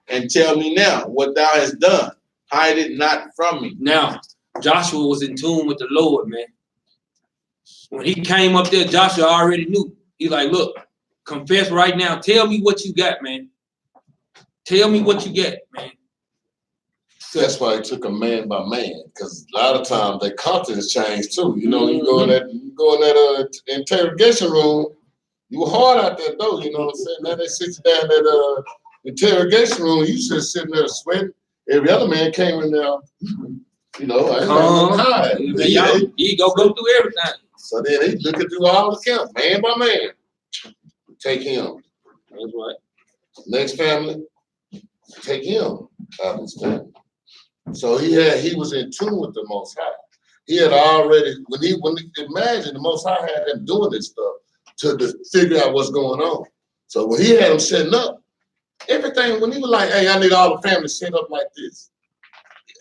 And tell me now what thou hast done. Hide it not from me. Now, Joshua was in tune with the Lord, man. When he came up there, Joshua already knew. He's like, look, confess right now. Tell me what you got, man. Tell me what you got, man. That's why he took a man by man, because a lot of times their conscience changed too. You know, you go in that interrogation room, you were hard out there though, you know what I'm saying? Now they sit you down in that interrogation room, you just sitting there sweating. Every other man came in there, you know, I ain't got nothing hide. You go through everything. So then they looking through all the counts, man by man. Take him. That's right. Next family, take him out of his family. So he was in tune with the Most High. He had already imagine the Most High had him doing this stuff to figure out what's going on. So when he had him setting up everything, when he was like, "Hey, I need all the family set up like this,"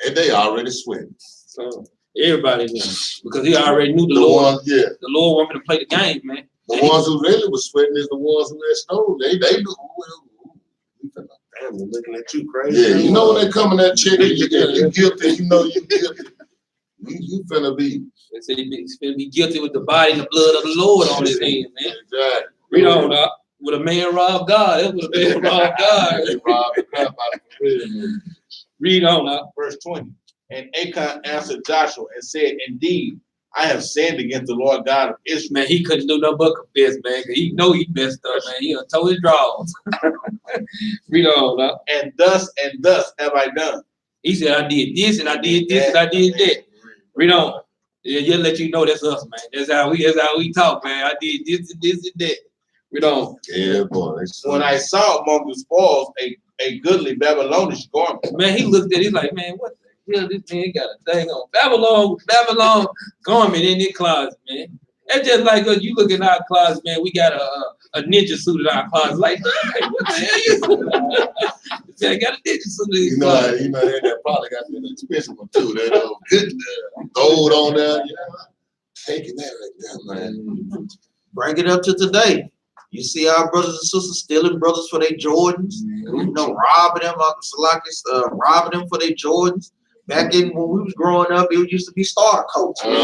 and they already sweating. So everybody knew because he already knew the The Lord. ones, yeah, The Lord wanted to play the game, man. the ones who really was sweating is the ones who had stole. They knew. Damn, we're looking at you crazy. Yeah, you know when they come in that check, you guilty, you know you guilty. You finna be. They said he's going to be guilty with the body and the blood of the Lord on his hands, man. Exactly. Read on, with a man robbed God. That's what a man robbed God. They robbed the crap out of the Read on, Verse 20. And Achan answered Joshua and said, indeed, I have sinned against the Lord God of Israel. man. He couldn't do no but confess, man. Cause he know he messed up, man. He done told his draws. Read on, And thus have I done. He said, I did this and I did this and I did that. Read on. Yeah, just let you know that's us, man. That's how we talk, man. I did this and this and that. Read on. Yeah, boy. When I saw among the spoils a goodly Babylonish garment. Man, he looked at it, he's like, man, what the hell? This man got a thing on Babylon garment in his closet, man. That's just like us. You look in our closet, man. We got a ninja suit in our closet. Like, hey, what the hell you? I got a ninja suit in his closet. You know, that probably got an expensive one too. That good gold on there. You know, taking that right there, man. Bring it up to today. You see our brothers and sisters stealing brothers for their Jordans, you know, robbing them for their Jordans. Back in when we was growing up, it used to be starter coats. Better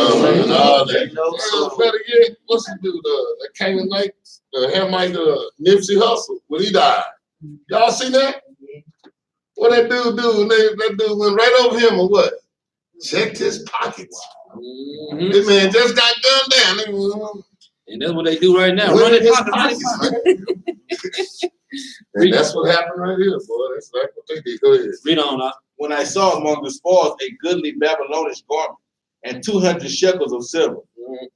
yet, what's the dude? That came in like Hamite, Nipsey Hussle when he died. Y'all see that? What that dude do? That dude went right over him or what? Checked his pockets. Mm-hmm. This man just got gunned down. And that's what they do right now. Running Running his pockets. pockets. And that's what happened right here, boy. That's like what they did. Go ahead. Read on, When I saw among the spoils a goodly Babylonish garment, and 200 shekels of silver,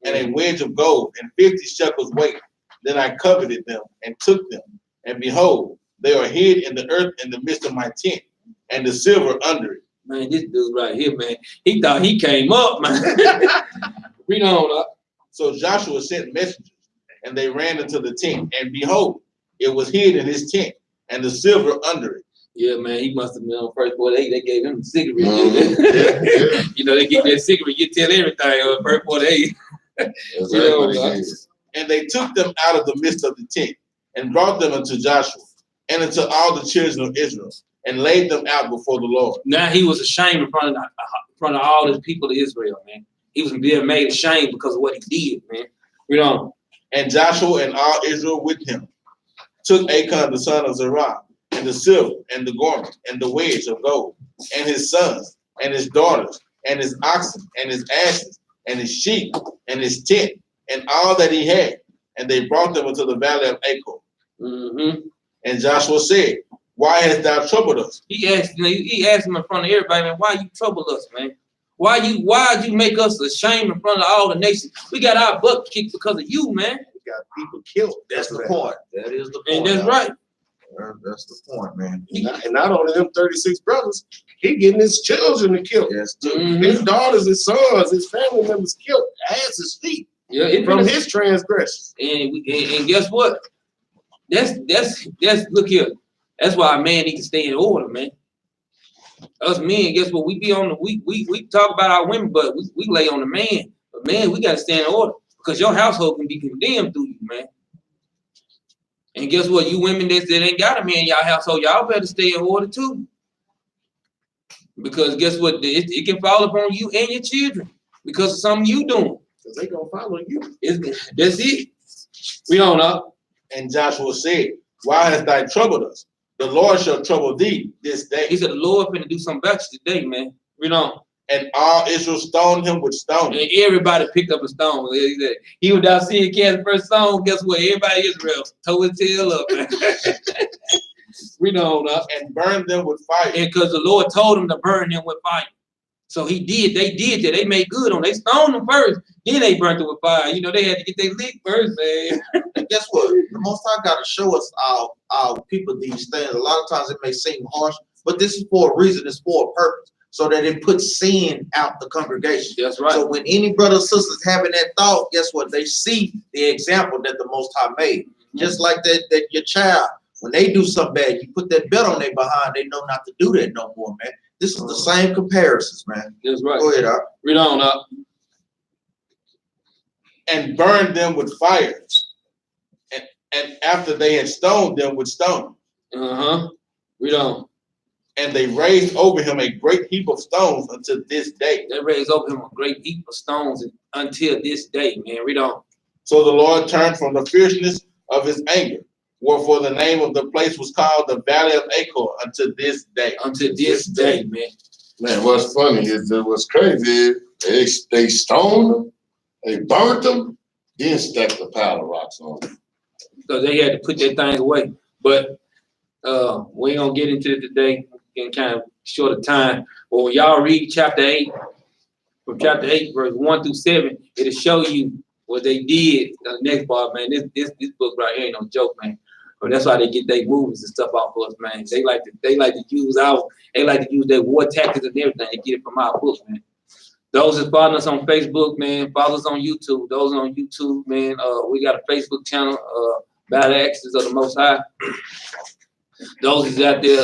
and a wedge of gold, and 50 shekels weight, then I coveted them and took them. And behold, they are hid in the earth in the midst of my tent, and the silver under it. Man, this dude right here, man. He thought he came up, man. Read on, So Joshua sent messengers, and they ran into the tent, and behold, it was hid in his tent, and the silver under it. Yeah, man, he must have been on first 48. They gave him a cigarette. Yeah. You know, they give you that cigarette, you tell everything on first 48. That's You know, what he did. And they took them out of the midst of the tent, and brought them unto Joshua, and unto all the children of Israel, and laid them out before the Lord. Now he was ashamed in front of all the people of Israel, man. He was being made ashamed because of what he did, man. You know. And Joshua and all Israel with him took Achan the son of Zerah, and the silver, and the garment, and the wedge of gold, and his sons, and his daughters, and his oxen, and his asses, and his sheep, and his tent, and all that he had. And they brought them into the valley of Achor. Mm-hmm. And Joshua said, why hast thou troubled us? He asked him in front of everybody, man, why you trouble us, man? Why you make us ashamed in front of all the nations? We got our butt kicked because of you, man. We got people killed. That's the point. That is the point. And that's right. That's the point, man. And not only them 36 brothers, he getting his children killed. Yes, His daughters, his sons, his family members killed as his feet Yeah, from his transgressions. And guess what? That's look here. That's why a man needs to stay in order, man. Us men, guess what? We be on the we talk about our women, but we lay on the man. But man, we gotta stay in order because your household can be condemned through you, man. And guess what? You women that ain't got a man in y'all household, y'all better stay in order too. Because guess what? It can fall upon you and your children because of something you doing. Because they gonna follow you. That's it. We don't know. And Joshua said, why hast thou troubled us? The Lord shall trouble thee this day. He said the Lord finna do something about you today, man. We don't. And all Israel stoned him with stones. And everybody picked up a stone. He was down seeing cast the first stone. Guess what? Everybody in Israel tore his tail up. We don't know. And burned them with fire. And because the Lord told him to burn them with fire. So he did. They did that. They made good on. They stoned them first. Then they burnt them with fire. You know, they had to get their lick first, man. And guess what? The Most High got to show us our people these things. A lot of times it may seem harsh, but this is for a reason. It's for a purpose, so that it puts sin out the congregation. That's right. So when any brothers and sisters having that thought, guess what? They see the example that the Most High made. Mm-hmm. Just like that your child, when they do something bad, you put that belt on their behind, they know not to do that no more, man. This is the same comparisons, man. That's right. Go ahead, Doc. We don't know. And burned them with fire. And after they had stoned them with stone. We don't. And they raised over him a great heap of stones until this day. They raised over him a great heap of stones until this day, man. We don't. So the Lord turned from the fierceness of his anger, wherefore the name of the place was called the Valley of Achor until this day. Until this day, man. Man, what's funny is that what's crazy is they stoned them, they burnt them, then stacked the pile of rocks on them. Because they had to put their things away. But we ain't gonna get into it today in kind of short of time. But when y'all read chapter 8, from chapter 8, verse 1 through 7, it'll show you what they did. The next part, man, this book right here ain't no joke, man. But that's why they get their movies and stuff off of us, man. They like to use their war tactics and everything to get it from our book, man. Those that follow us on Facebook, man, follow us on YouTube. Those on YouTube, man, we got a Facebook channel, Battle Axes of the Most High. Those is out there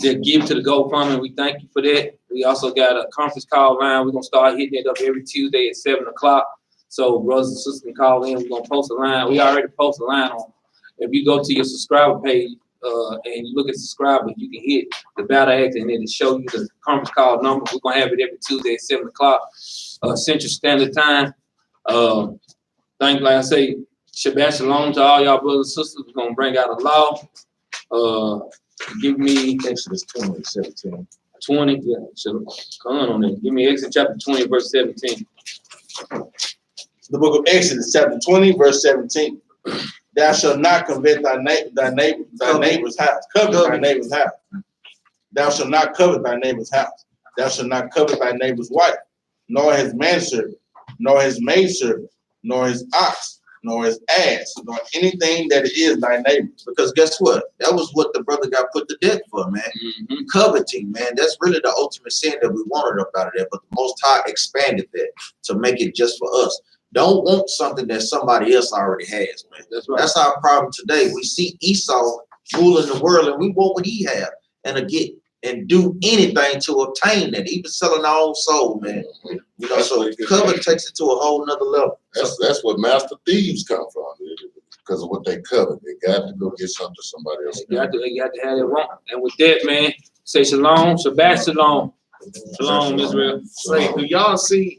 that give to the GoFundMe, we thank you for that. We also got a conference call line. We're gonna start hitting it up every Tuesday at 7 o'clock. So brothers and sisters can call in. We're gonna post a line. We already posted a line on. If you go to your subscriber page and you look at subscribers, you can hit the Battle Axe and it'll show you the conference call number. We're gonna have it every Tuesday at 7 o'clock Central Standard Time. Like I say, Shabbat Shalom to all y'all brothers and sisters. We're gonna bring out a law. Give me Exodus 20:17. 20. Yeah, should have gone on there. Give me Exodus chapter 20, verse 17. The book of Exodus, chapter 20, verse 17. Thou shalt not covet thy neighbor's house. Covet thy neighbor's house. Thou shalt not covet thy neighbor's house. Thou shalt not covet thy neighbor's wife, nor his manservant, nor his maidservant, nor his ox, nor his ass, nor anything that is thy neighbor. Because guess what? That was what the brother got put to death for, man. Mm-hmm. Coveting, man. That's really the ultimate sin that we wanted up out of there. But the Most High expanded that to make it just for us. Don't want something that somebody else already has, man. That's right. That's our problem today. We see Esau ruling the world, and we want what he have, and do anything to obtain that, even selling our own soul, man. You know, so covet takes it to a whole nother level. That's what master thieves come from, because of what they covet. They got to go get something somebody else. They got to have it wrong. And with that, man, say shalom, Shabbat shalom. Shalom, Israel. Say, do y'all see